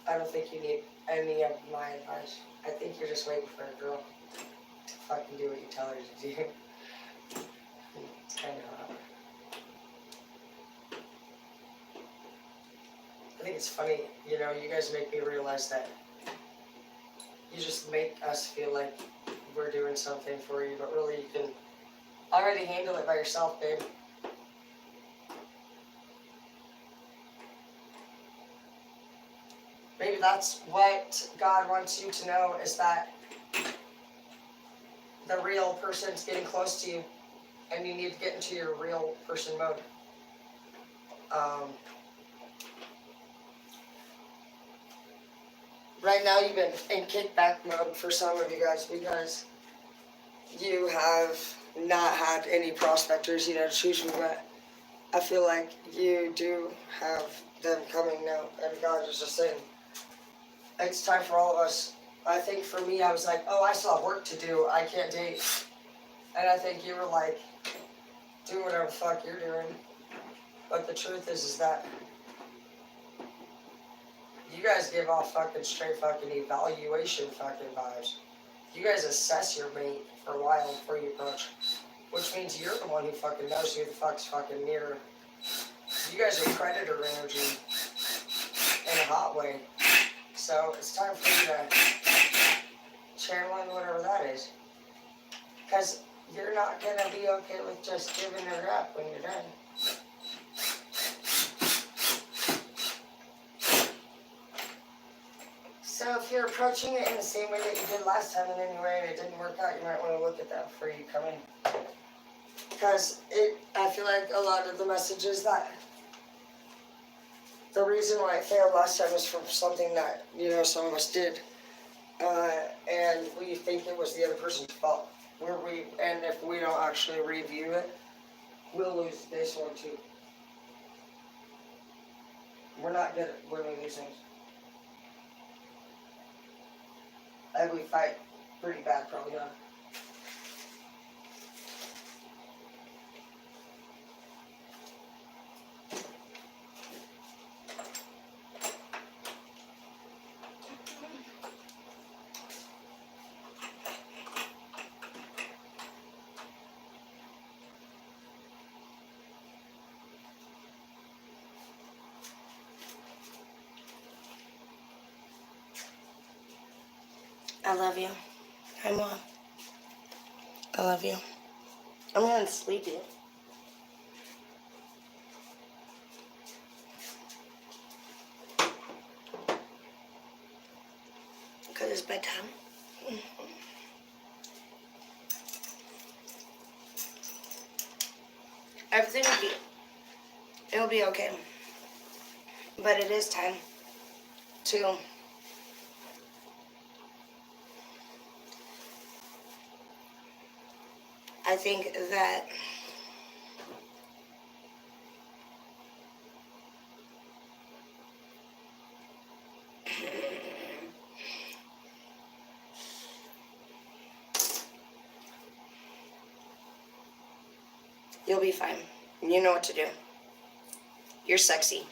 I don't think you need any of my advice. I think you're just waiting for a girl to fucking do what you tell her to do. It's kind of hot. I think it's funny, you know, you guys make me realize that You just make us feel like we're doing something for you, but really you can already handle it by yourself, babe. Maybe that's what God wants you to know, is that the real person's getting close to you, and you need to get into your real person mode. Right now you've been in kickback mode for some of you guys because you have not had any prospectors, to choose from, but I feel like you do have them coming now, and God is just saying, it's time for all of us. I think for me, I was like, oh, I still have work to do, I can't date. And I think you were like, do whatever the fuck you're doing. But the truth is that you guys give off fucking straight fucking evaluation fucking vibes. You guys assess your mate for a while before you approach. Which means you're the one who fucking knows who the fuck's fucking near. You guys are predator energy in a hot way. So it's time for you to channel in whatever that is. Because you're not going to be okay with just giving it up when you're done. So if you're approaching it in the same way that you did last time in any way and it didn't work out, you might want to look at that before you come in. Because I feel like a lot of the messages that the reason why it failed last time is from something that, some of us did. And we think it was the other person's fault. And if we don't actually review it, we'll lose this one too. We're not good at winning these things. And we fight pretty bad, probably not. I love you. Hi, Mom. I love you. I'm getting sleepy. Because it's bedtime. Everything it'll be okay. But it is time to I think that you'll be fine. You know what to do. You're sexy.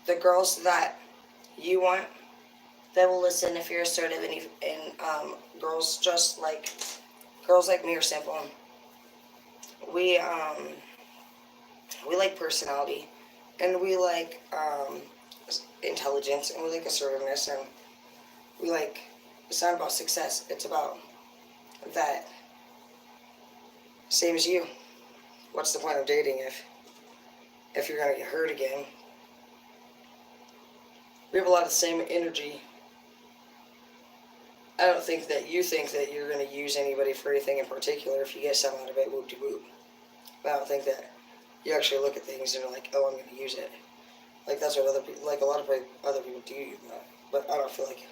The girls that you want, they will listen if you're assertive, and girls like me are simple. We like personality, and we like intelligence, and we like assertiveness, and we like. It's not about success. It's about that. Same as you. What's the point of dating if you're gonna get hurt again? We have a lot of the same energy. I don't think that you think that you're going to use anybody for anything in particular. If you get something out of it, whoop-de-whoop. But I don't think that you actually look at things and are like, oh, I'm going to use it. Like, that's what other people, like a lot of other people do. But I don't feel like,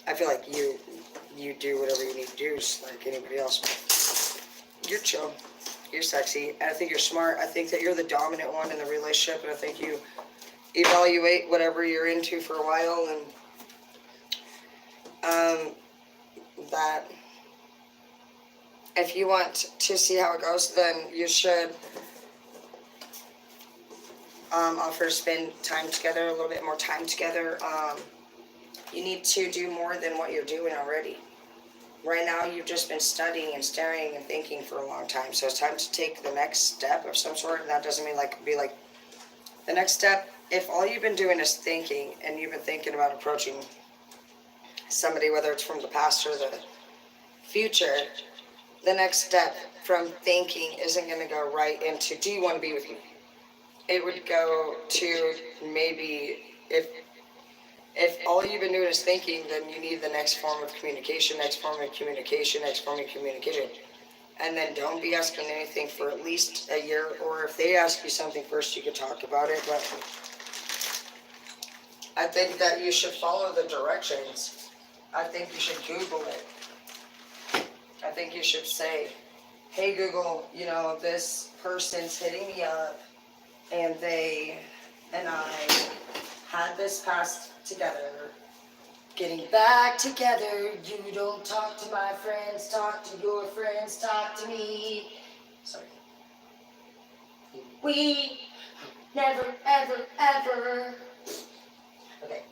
I feel like you do whatever you need to do, just like anybody else. You're chill. You're sexy. I think you're smart. I think that you're the dominant one in the relationship, and I think you evaluate whatever you're into for a while, and that if you want to see how it goes, then you should offer to spend time together, a little bit more time together. You need to do more than what you're doing already. Right now, you've just been studying and staring and thinking for a long time, so it's time to take the next step of some sort, and that doesn't mean be like the next step. If all you've been doing is thinking, and you've been thinking about approaching somebody, whether it's from the past or the future, the next step from thinking isn't going to go right into, do you want to be with me? It would go to maybe, if all you've been doing is thinking, then you need the next form of communication, next form of communication, next form of communication. And then don't be asking anything for at least a year, or if they ask you something first, you could talk about it. But I think that you should follow the directions. I think you should Google it. I think you should say, hey Google, you know, this person's hitting me up, and they and I had this past together. Getting back together, you don't talk to my friends, talk to your friends, talk to me. Sorry. We never, ever, ever. Okay,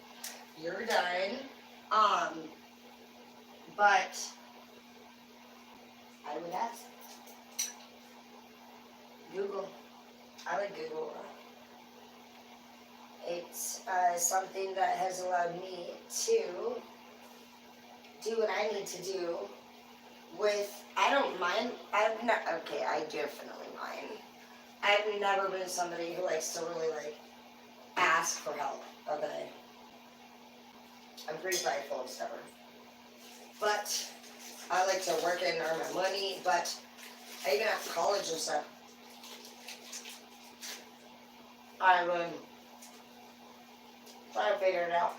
you're done. But I would ask Google. I like Google. It's something that has allowed me to do what I need to do with, I don't mind, okay, I definitely mind. I've never been somebody who likes to really like ask for help, okay? I'm pretty prideful and stubborn. But I like to work and earn my money, but even after college and stuff, I would try to figure it out.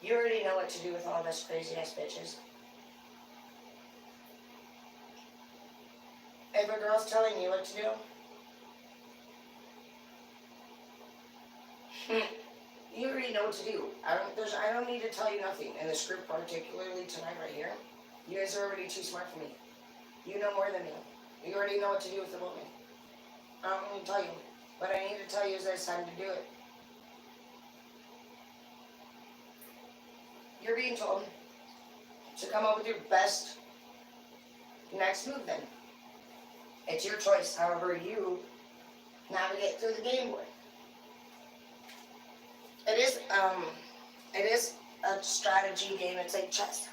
You already know what to do with all this crazy ass bitches. If a girl's telling you what to do, you already know what to do. I don't need to tell you nothing. In this group, particularly tonight right here, you guys are already too smart for me. You know more than me. You already know what to do with the woman. I don't need to tell you. What I need to tell you is that it's time to do it. You're being told to come up with your best next move then. It's your choice, however you navigate through the game board. It is a strategy game. It's like chess.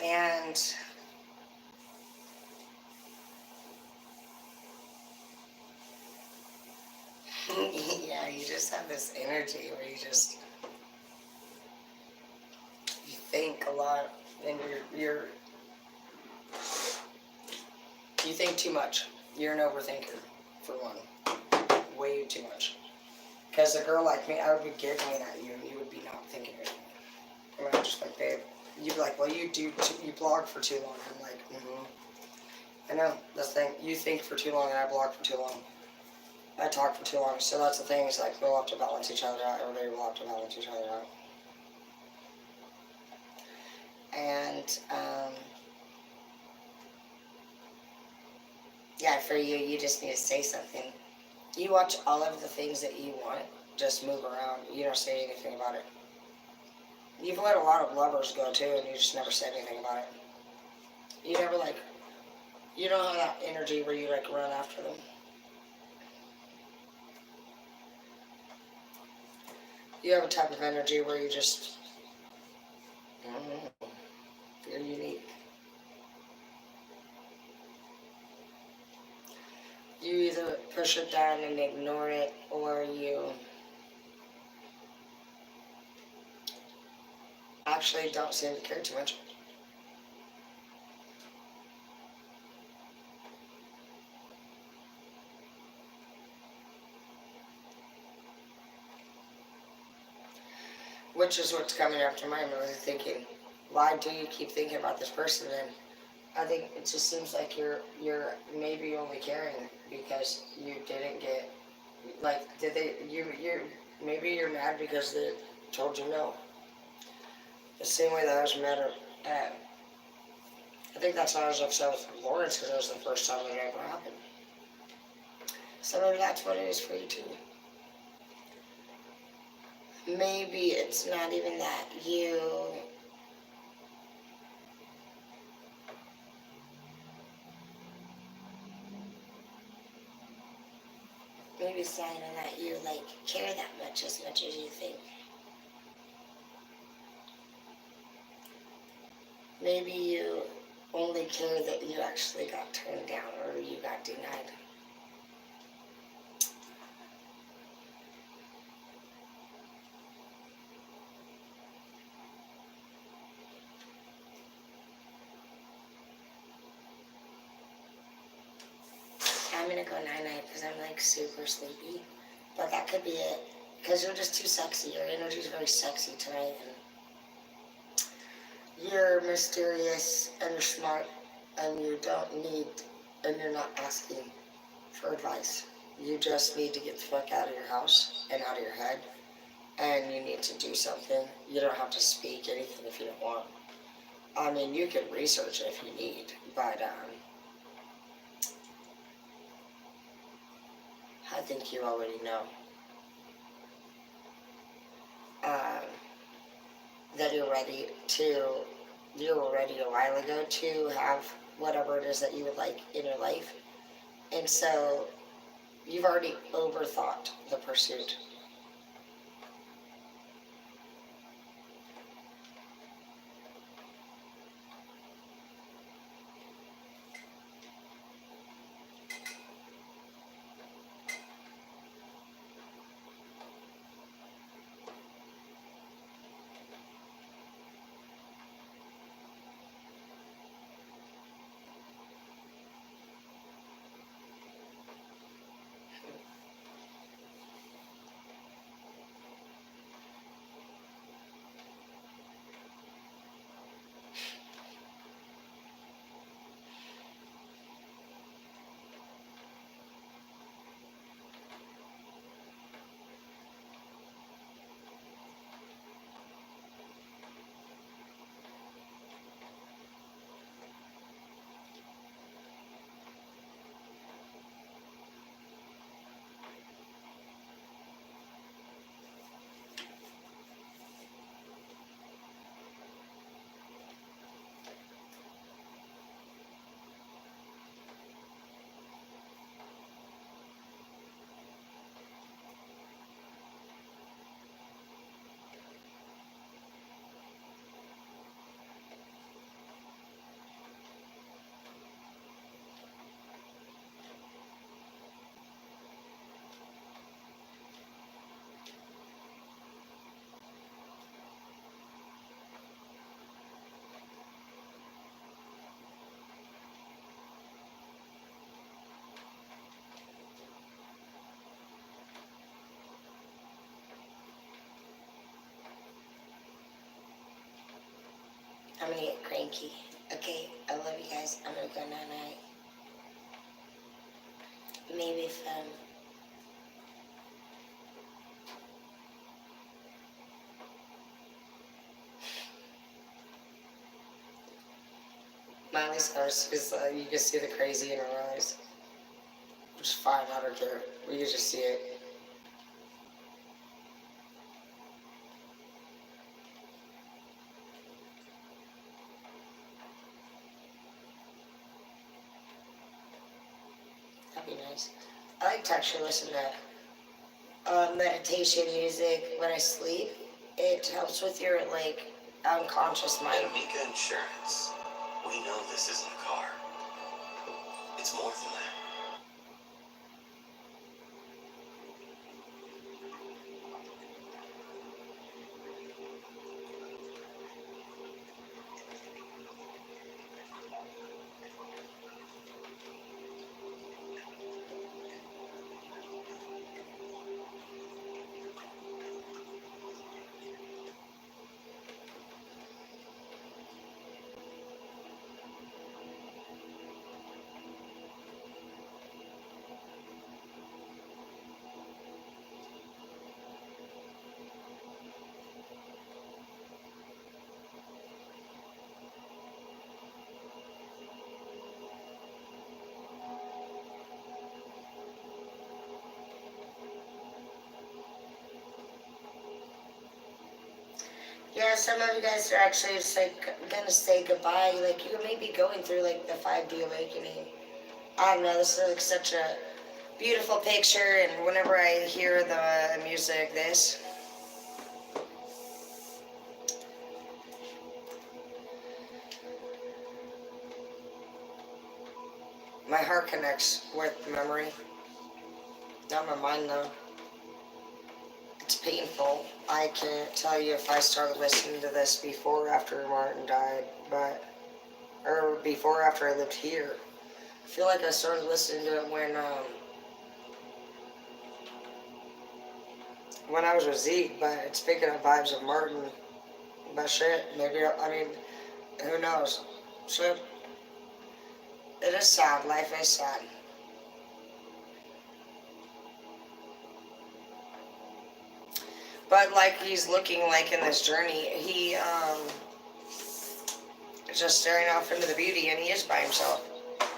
And yeah, you just have this energy where you think a lot, and you think too much. You're an overthinker, for one. Way too much. Because a girl like me, I would be giggling at you, and you would be not thinking of me. And I'm just like, babe, you'd be like, well, you blog for too long. I'm like, I know, that's the thing. You think for too long, and I blog for too long. I talk for too long. So that's the thing, is like, we'll have to balance each other out. Everybody will have to balance each other out. And, yeah, for you, you just need to say something. You watch all of the things that you want, just move around. You don't say anything about it. You've let a lot of lovers go too, and you just never said anything about it. You never you don't have that energy where you run after them. You have a type of energy where you just, you're unique. You either push it down and ignore it, or you actually don't seem to care too much. Which is what's coming after my mind, thinking, why do you keep thinking about this person? And I think it just seems like you're maybe only caring because you didn't get, maybe you're mad because they told you no. The same way that I was mad at, I think that's why I was upset with Lawrence, because it was the first time it ever happened. So maybe that's what it is for you too. maybe it's not even that maybe it's not even that you like care that much as you think. Maybe you only care that you actually got turned down or you got denied. I'm gonna go night-night because I'm like super sleepy. But that could be it. Because you're just too sexy. Your energy is very sexy tonight. And you're mysterious and you're smart and you don't need, and you're not asking for advice. You just need to get the fuck out of your house and out of your head. And you need to do something. You don't have to speak anything if you don't want. I mean, you can research it if you need, but I think you already know um, that you were ready a while ago to have whatever it is that you would like in your life. And so you've already overthought the pursuit. I'm gonna get cranky. Okay, I love you guys. I'm gonna go night night. Maybe if Miley's house is you can see the crazy in her eyes. Which is fine, I don't care. We can just see it. That'd be nice. I like to actually listen to meditation music when I sleep. It helps with your like unconscious mind. Amica Insurance. We know this isn't a car. It's more than that. some of you guys are actually just like gonna say goodbye. Like you may be going through like the 5D awakening. I don't know. This is like such a beautiful picture, and whenever I hear the music, my heart connects with memory. Not my mind though. It's painful. I can't tell you if I started listening to this before or after Martin died, or before or after I lived here. I feel like I started listening to it when I was with Zeke, but it's picking up vibes of Martin. But shit, maybe, I mean, who knows? So, it is sad. Life is sad. But like he's looking like in this journey, he is just staring off into the beauty, and he is by himself.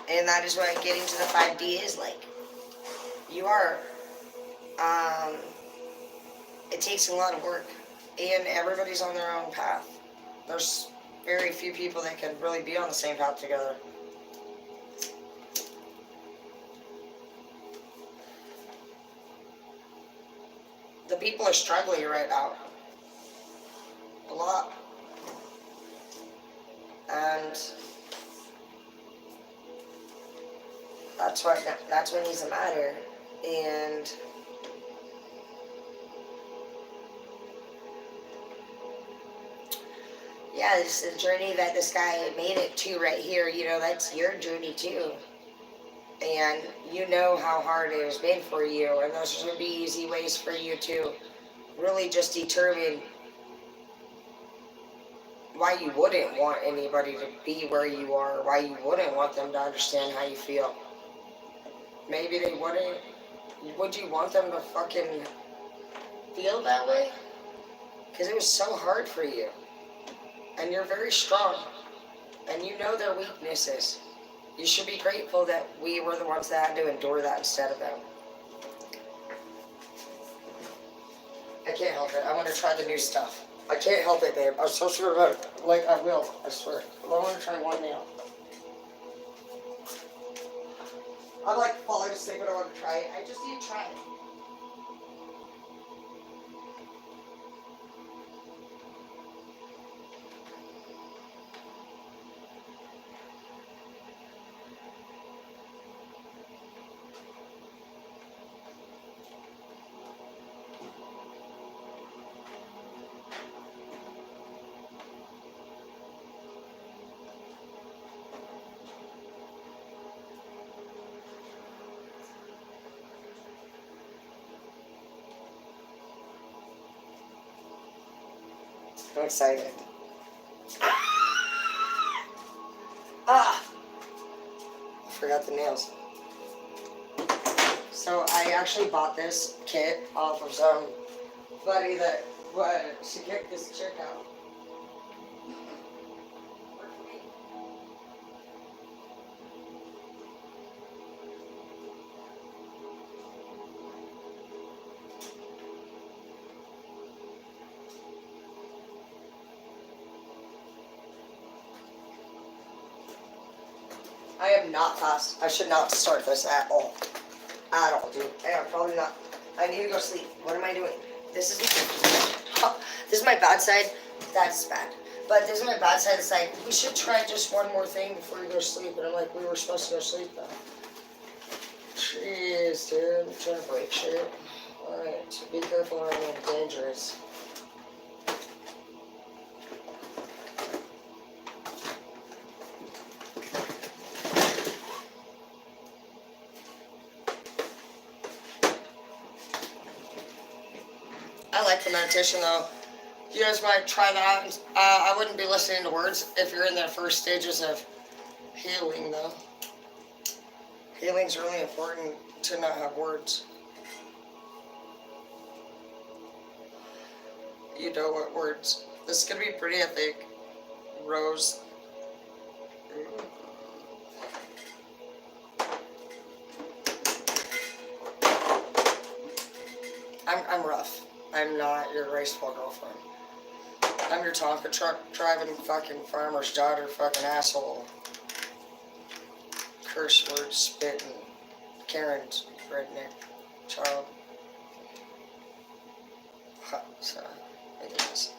And that is what getting to the 5D is like. You are, um, it takes a lot of work, and everybody's on their own path. There's very few people that can really be on the same path together. The people are struggling right now. A lot. And that's what needs to matter. And yeah, it's the journey that this guy made it to right here. You know, that's your journey too. And you know how hard it has been for you, and those should be easy ways for you to really just determine why you wouldn't want anybody to be where you are, why you wouldn't want them to understand how you feel. Maybe they wouldn't. Would you want them to fucking feel that way? Because it was so hard for you. And you're very strong. And you know their weaknesses. You should be grateful that we were the ones that had to endure that instead of them. I can't help it. I want to try the new stuff. I can't help it, babe. I'm so sure about it. Like, I will. I swear. I want to try one nail. I'm like falling asleep, but I want to try it. I just need to try it. I'm excited. Ah! I forgot the nails. So I actually bought this kit off of some buddy that she kicked this chick out. I am not fast. I should not start this at all. At all, dude. I'm probably not. I need to go sleep. What am I doing? This is this is my bad side. That's bad. But this is my bad side. It's like, we should try just one more thing before you go to sleep. And I'm like, we were supposed to go to sleep though. Jeez, dude. I'm trying to break shit. Alright, be careful around me. I'm dangerous. I like the meditation though. You guys might try that out. I wouldn't be listening to words if you're in the first stages of healing though. Healing's really important to not have words. You know what words. This is gonna be pretty, I think. Rose. I'm rough. I'm not your graceful girlfriend. I'm your Tonka truck driving fucking farmer's daughter, fucking asshole. Curse words spitting. Karen's redneck child. So, it is.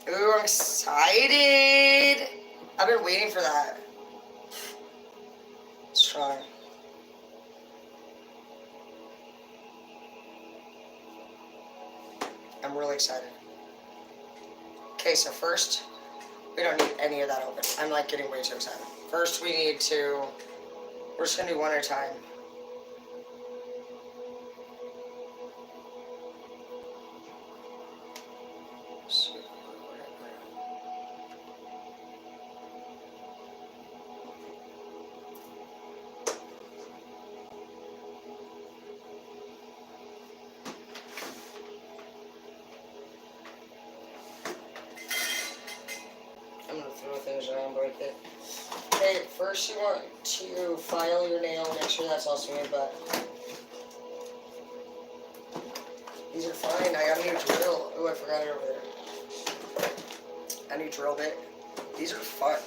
Ooh, I'm excited. I've been waiting for that. Strong. I'm really excited. Okay, so first, we don't need any of that open. I'm like getting way too excited. First, we're just gonna do one at a time. I'm gonna throw things around, break it. Okay, first you want to file your nail, make sure that's all smooth, but these are fine. I got a new drill. Oh, I forgot it over there. A new drill bit. These are fun.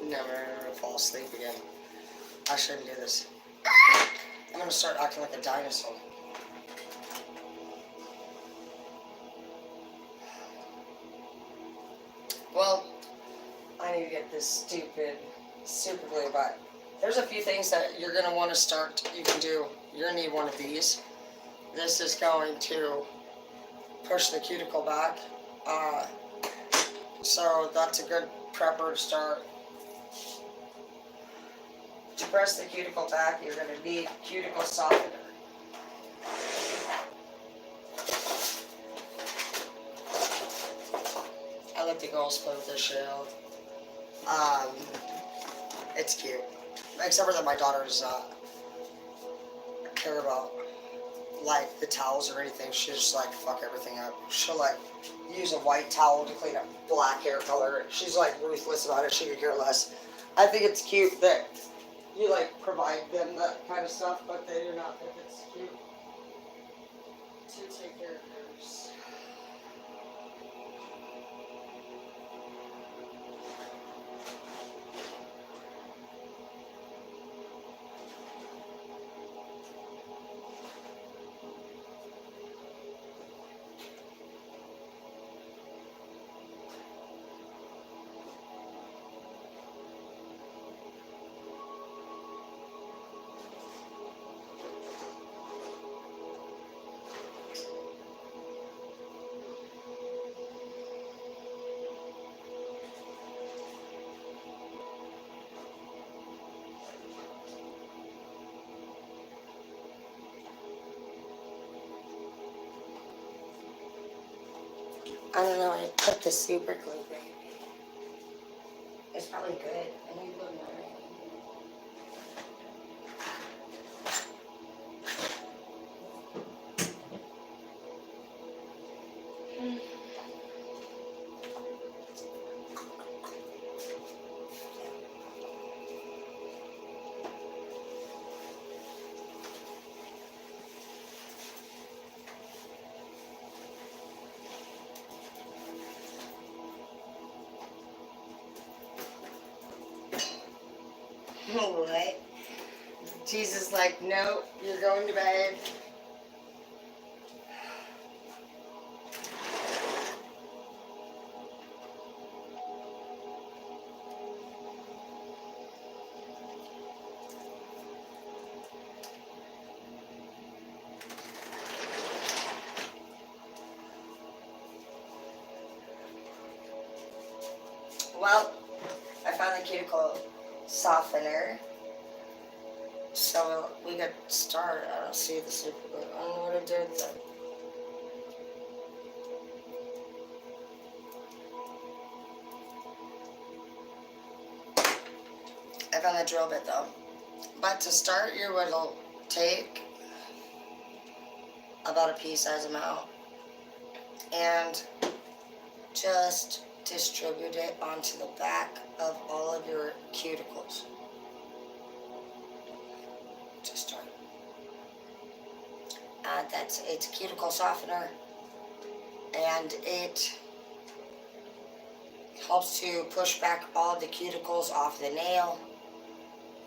Never gonna fall asleep again. I shouldn't do this. I'm gonna start acting like a dinosaur. Well, I need to get this stupid super glue, but there's a few things that you're gonna want to start. You can do. You're gonna need one of these. This is going to push the cuticle back. So that's a good prepper to start. To press the cuticle back, you're gonna need cuticle softener. I let the girls play with this shit out. It's cute. Except for that my daughter does not care about like the towels or anything. She'll just like fuck everything up. She'll like use a white towel to clean up black hair color. She's like ruthless about it. She could care less. I think it's cute that you like provide them that kind of stuff, but they do not think it's cute to take care of hers. I don't know. I put the super glue thing. It's probably good. I need to put more. What? Jesus, like, nope, you're going to bed. Well, I found the cuticle softener. So we could start. I don't see the super glue. I don't know what I did with it. I found the drill bit though. But to start, you will take about a pea-sized amount and just distribute it onto the back of all of your cuticles to start. It's a cuticle softener, and it helps to push back all the cuticles off the nail.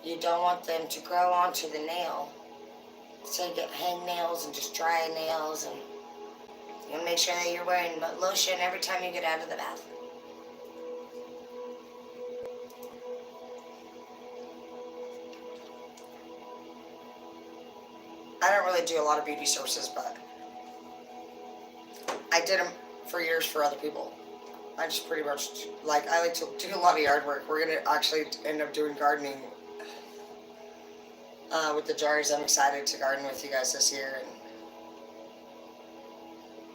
You don't want them to grow onto the nail, so you get hangnails and just dry nails, and you want to make sure that you're wearing lotion every time you get out of the bath. I don't really do a lot of beauty services, but I did them for years for other people. I just pretty much, like, I like to do a lot of yard work. We're going to actually end up doing gardening with the jars. I'm excited to garden with you guys this year, and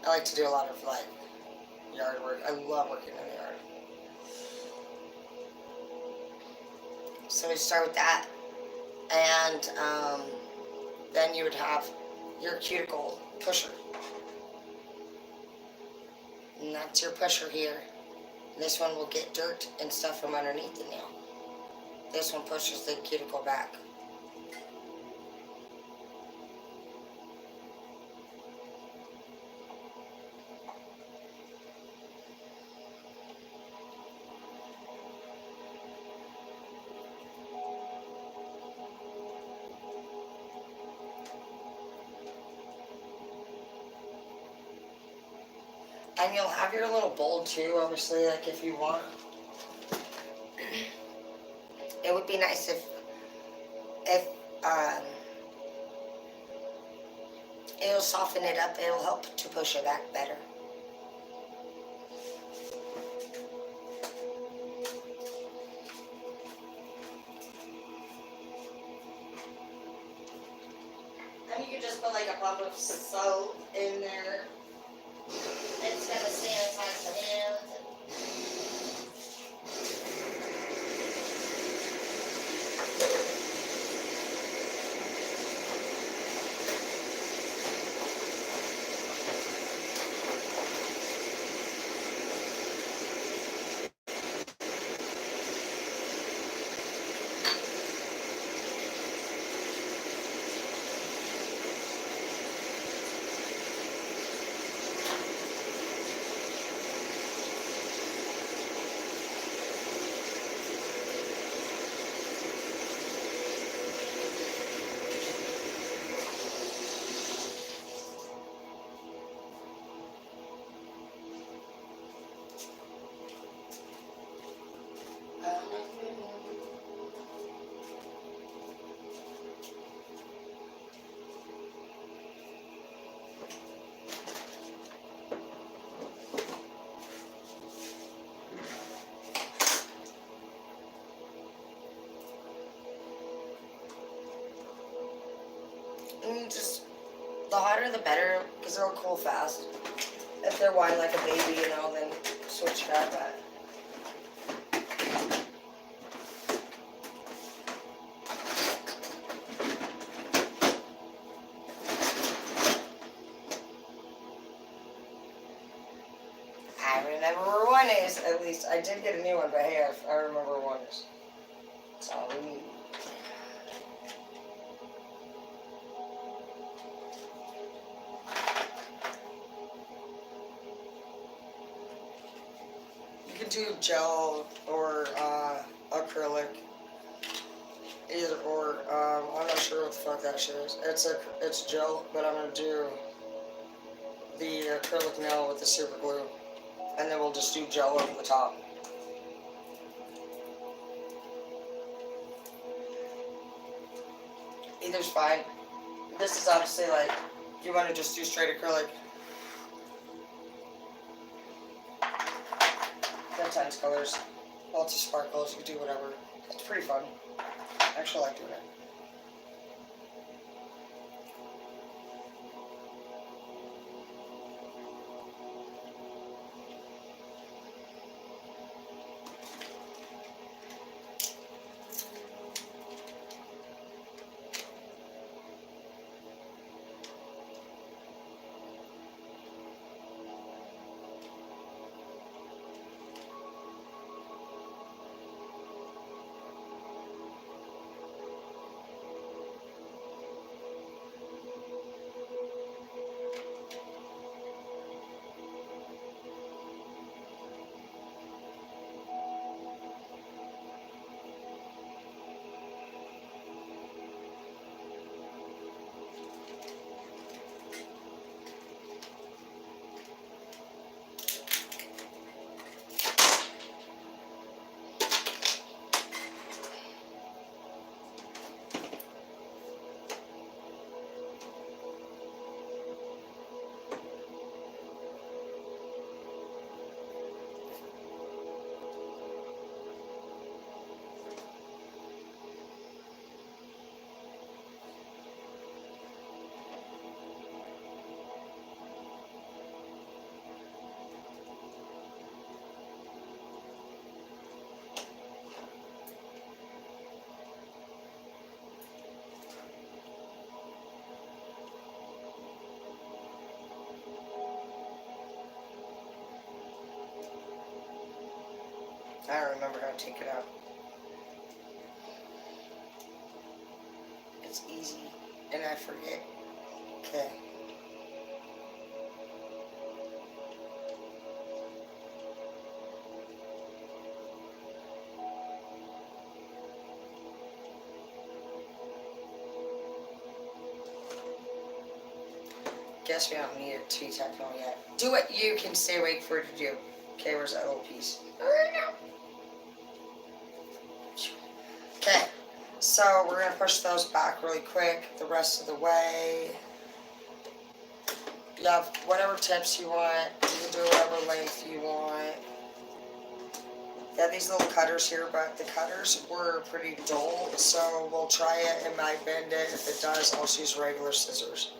I like to do a lot of, like, yard work. I love working in the yard. So we start with that, and then you would have your cuticle pusher. And that's your pusher here. This one will get dirt and stuff from underneath the nail. This one pushes the cuticle back. And you'll have your little bowl too, obviously, like if you want. It would be nice if it'll soften it up. It'll help to push it back better. And you can just put like a pump of soap in there. It's gonna sanitize the hands. And just, the hotter the better, because it'll cool fast. If they're whining like a baby, you know, then switch it up. But I remember where one is. At least I did get a new one, but hey, I remember where one is. That's all we need. You can do gel or acrylic. Either or. I'm not sure what the fuck that shit is. It's gel, but I'm gonna do the acrylic nail with the super glue, and then we'll just do gel over the top. Either's fine. This is obviously like, you want to just do straight acrylic. Sometimes colors, lots of sparkles, you can do whatever. It's pretty fun. I actually like doing it. I don't remember how to take it out. It's easy, and I forget. Okay. Guess we don't need it to be technical yet. Do what you can stay awake for it to do. Okay, where's that little piece? Okay, so we're going to push those back really quick the rest of the way. You have whatever tips you want. You can do whatever length you want. Yeah, these little cutters here, but the cutters were pretty dull, so we'll try it. It might bend it. If it does, I'll just use regular scissors.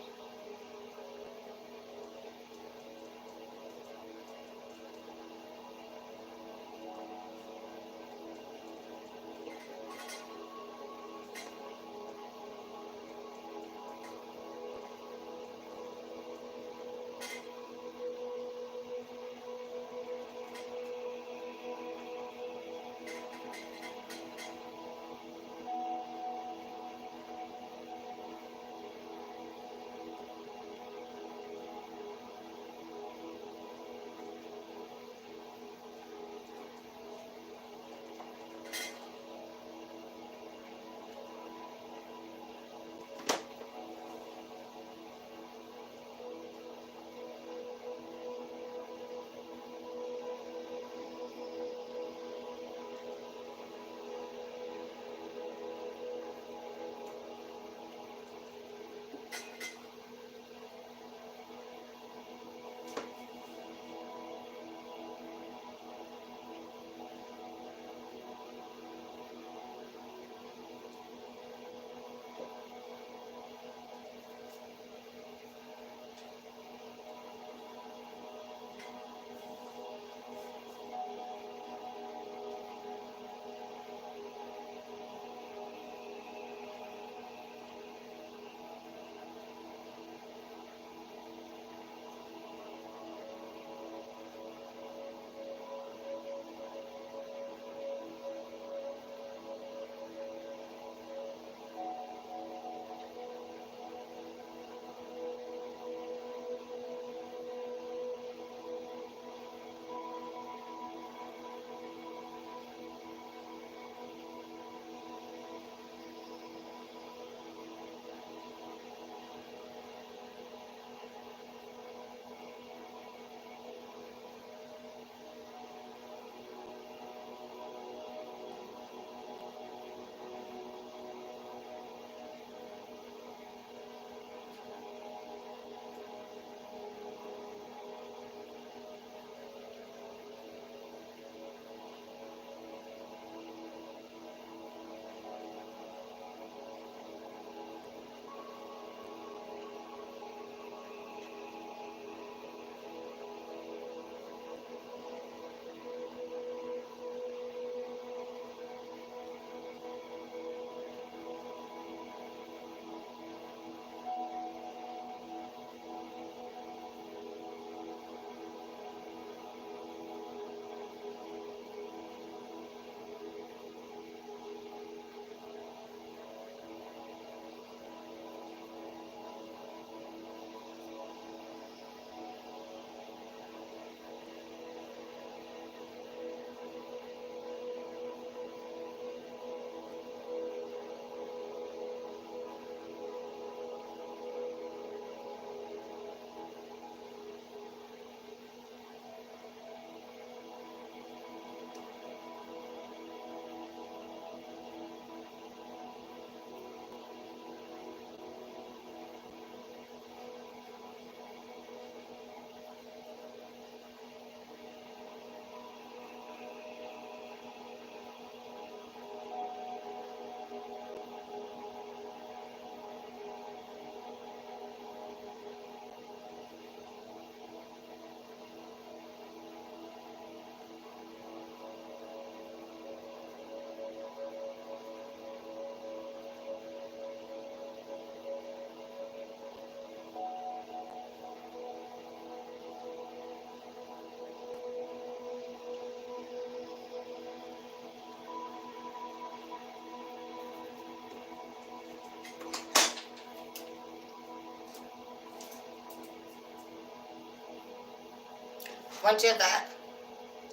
Once you have that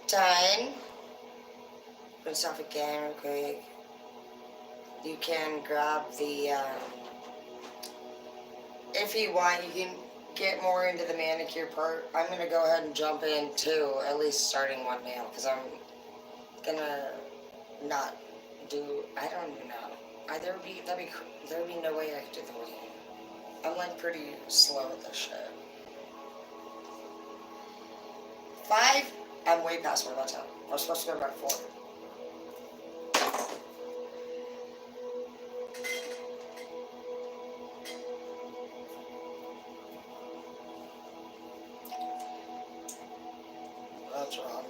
done, rinse off again real quick. You can grab the, if you want, you can get more into the manicure part. I'm going to go ahead and jump into at least starting one nail because I'm going to not do, I don't even know. There'd be no way I could do the whole thing. I'm like pretty slow at this shit. 5, I'm way past my time. I was supposed to go by 4. That's wrong.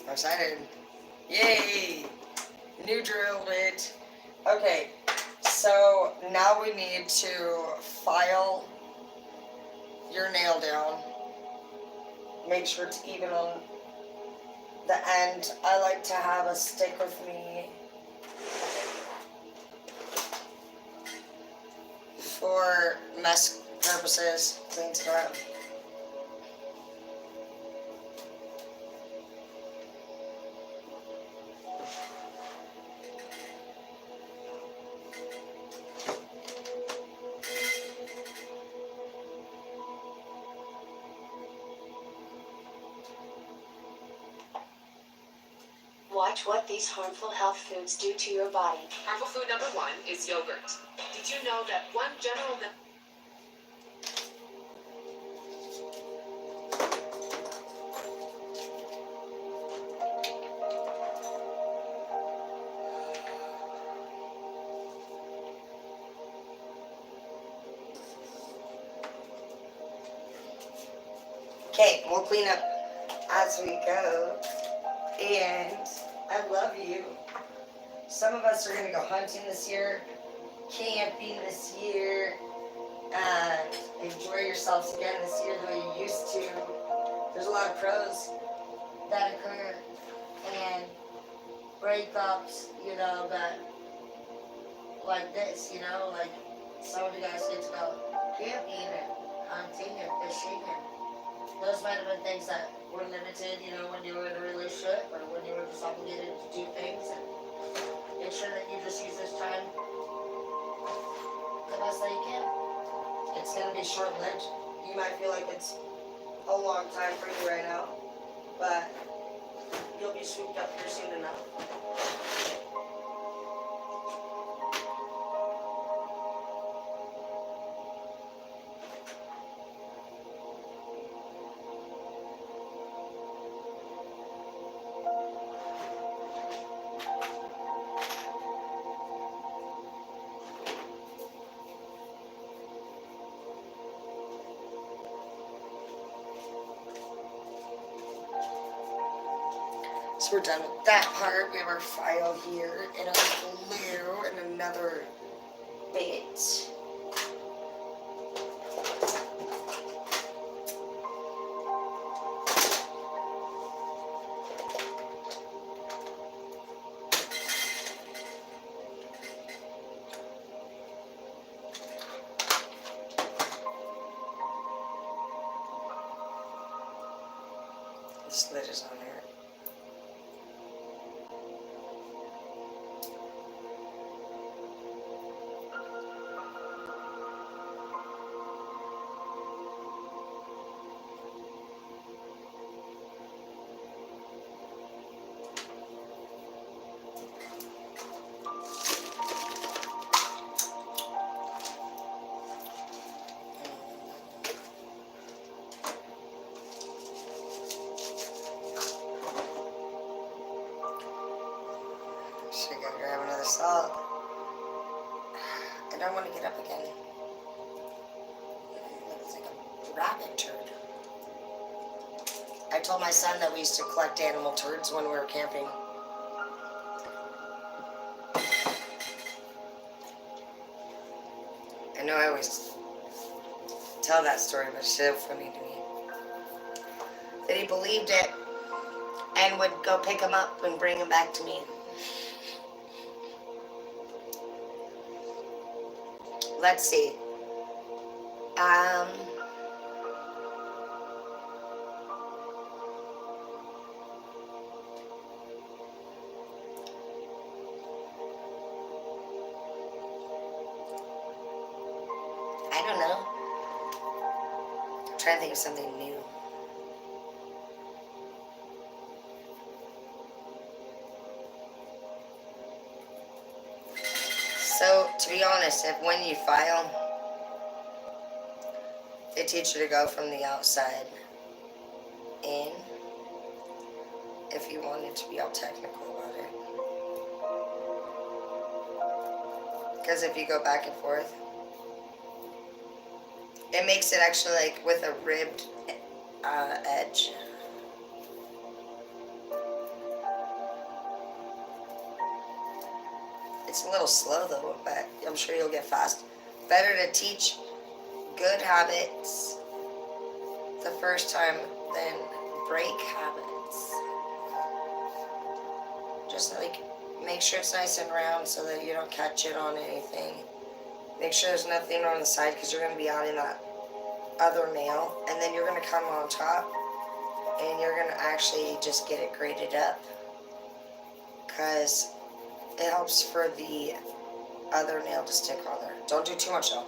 I'm excited. Yay! New drill bit. Okay, so now we need to file your nail down. Make sure it's even on the end. I like to have a stick with me for mess purposes. Cleans it up. Watch what these harmful health foods do to your body. Harmful food number 1 is yogurt. Did you know that one general Okay, we'll clean up as we go. And I love you. Some of us are going to go hunting this year, camping this year, and enjoy yourselves again this year the way you used to. There's a lot of pros that occur and breakups, you know, that like this, you know, like some of you guys get to go camping and hunting and fishing, and those might have been things that were limited, you know, when you were in a relationship or when you were just obligated to do things. And make sure that you just use this time the best that you can. It's going to be short-lived. You might feel like it's a long time for you right now, but you'll be swooped up here soon enough. So we're done with that part. We have our file here and our glue and another bit. This lid is on there. So I don't want to get up again. It looks like a rabbit turd. I told my son that we used to collect animal turds when we were camping. I know I always tell that story, but it's so funny to me. That he believed it and would go pick them up and bring them back to me. Let's see. I don't know. I'm trying to think of something new. So, to be honest, if when you file, they teach you to go from the outside in, if you wanted to be all technical about it. Because if you go back and forth, it makes it actually like with a ribbed edge. It's a little slow though, but I'm sure you'll get fast. Better to teach good habits the first time than break habits. Just like make sure it's nice and round so that you don't catch it on anything. Make sure there's nothing on the side because you're going to be adding that other nail, and then you're going to come on top and you're going to actually just get it graded up because it helps for the other nail to stick on there. Don't do too much though.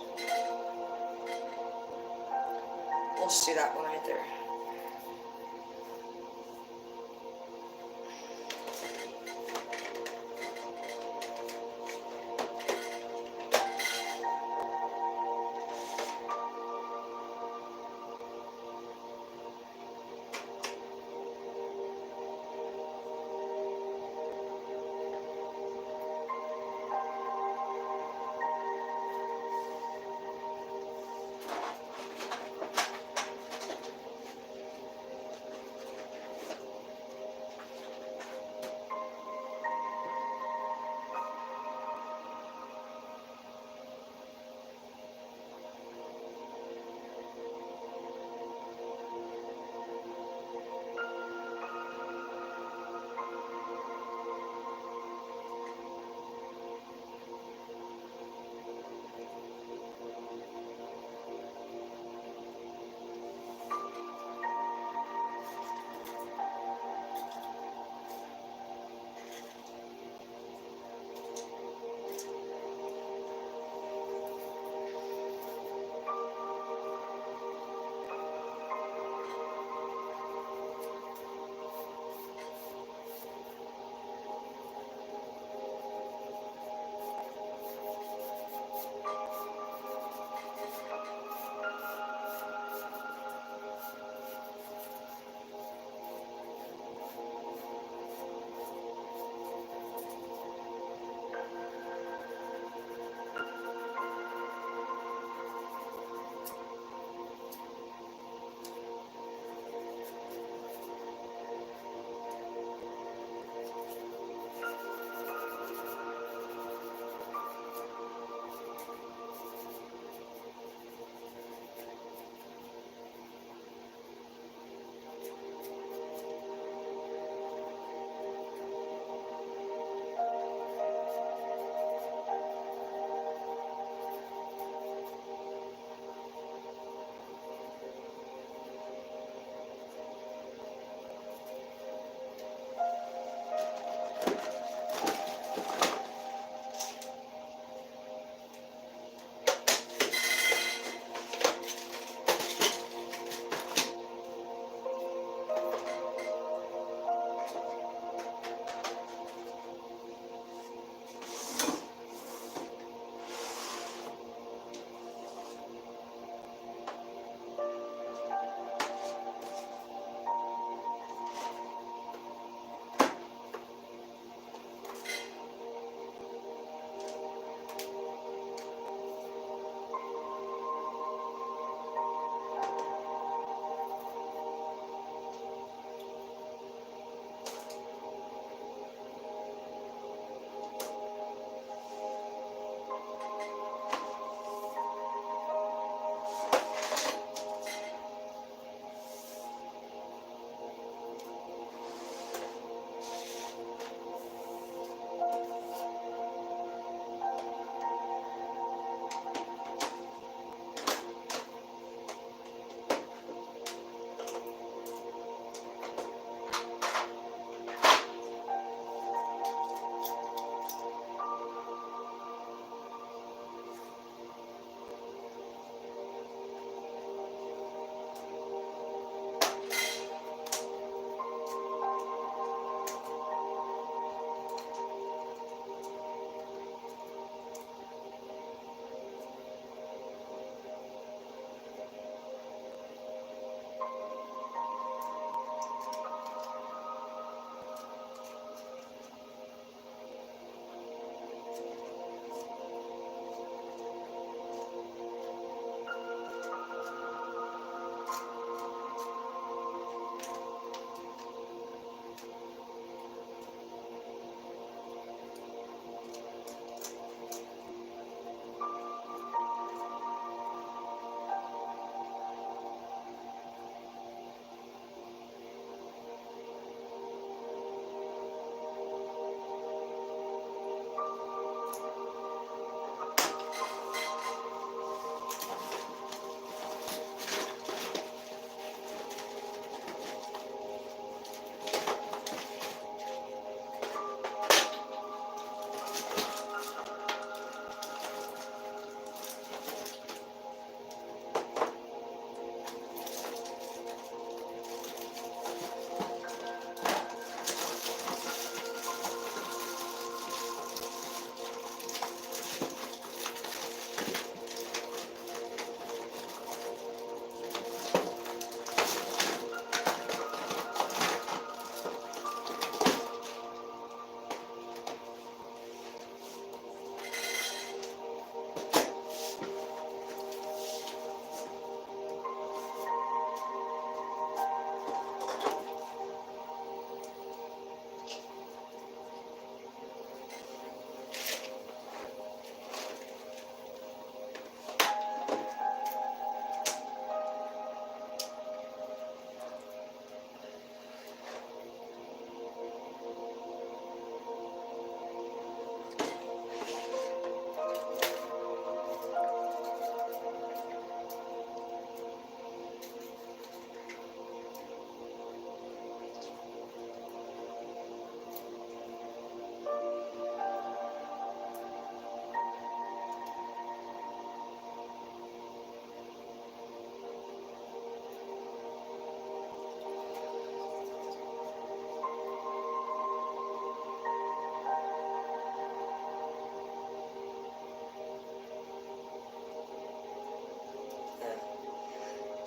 We'll just do that one right there.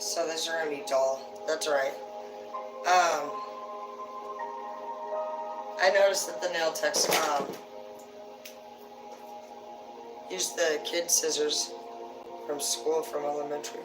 So these are gonna be dull. That's right. Um, I noticed that the nail techs use the kid scissors from school, from elementary.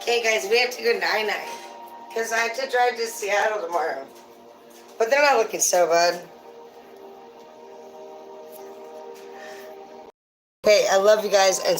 Okay, guys, we have to go 9-9. Because I have to drive to Seattle tomorrow. But they're not looking so bad. Hey, I love you guys and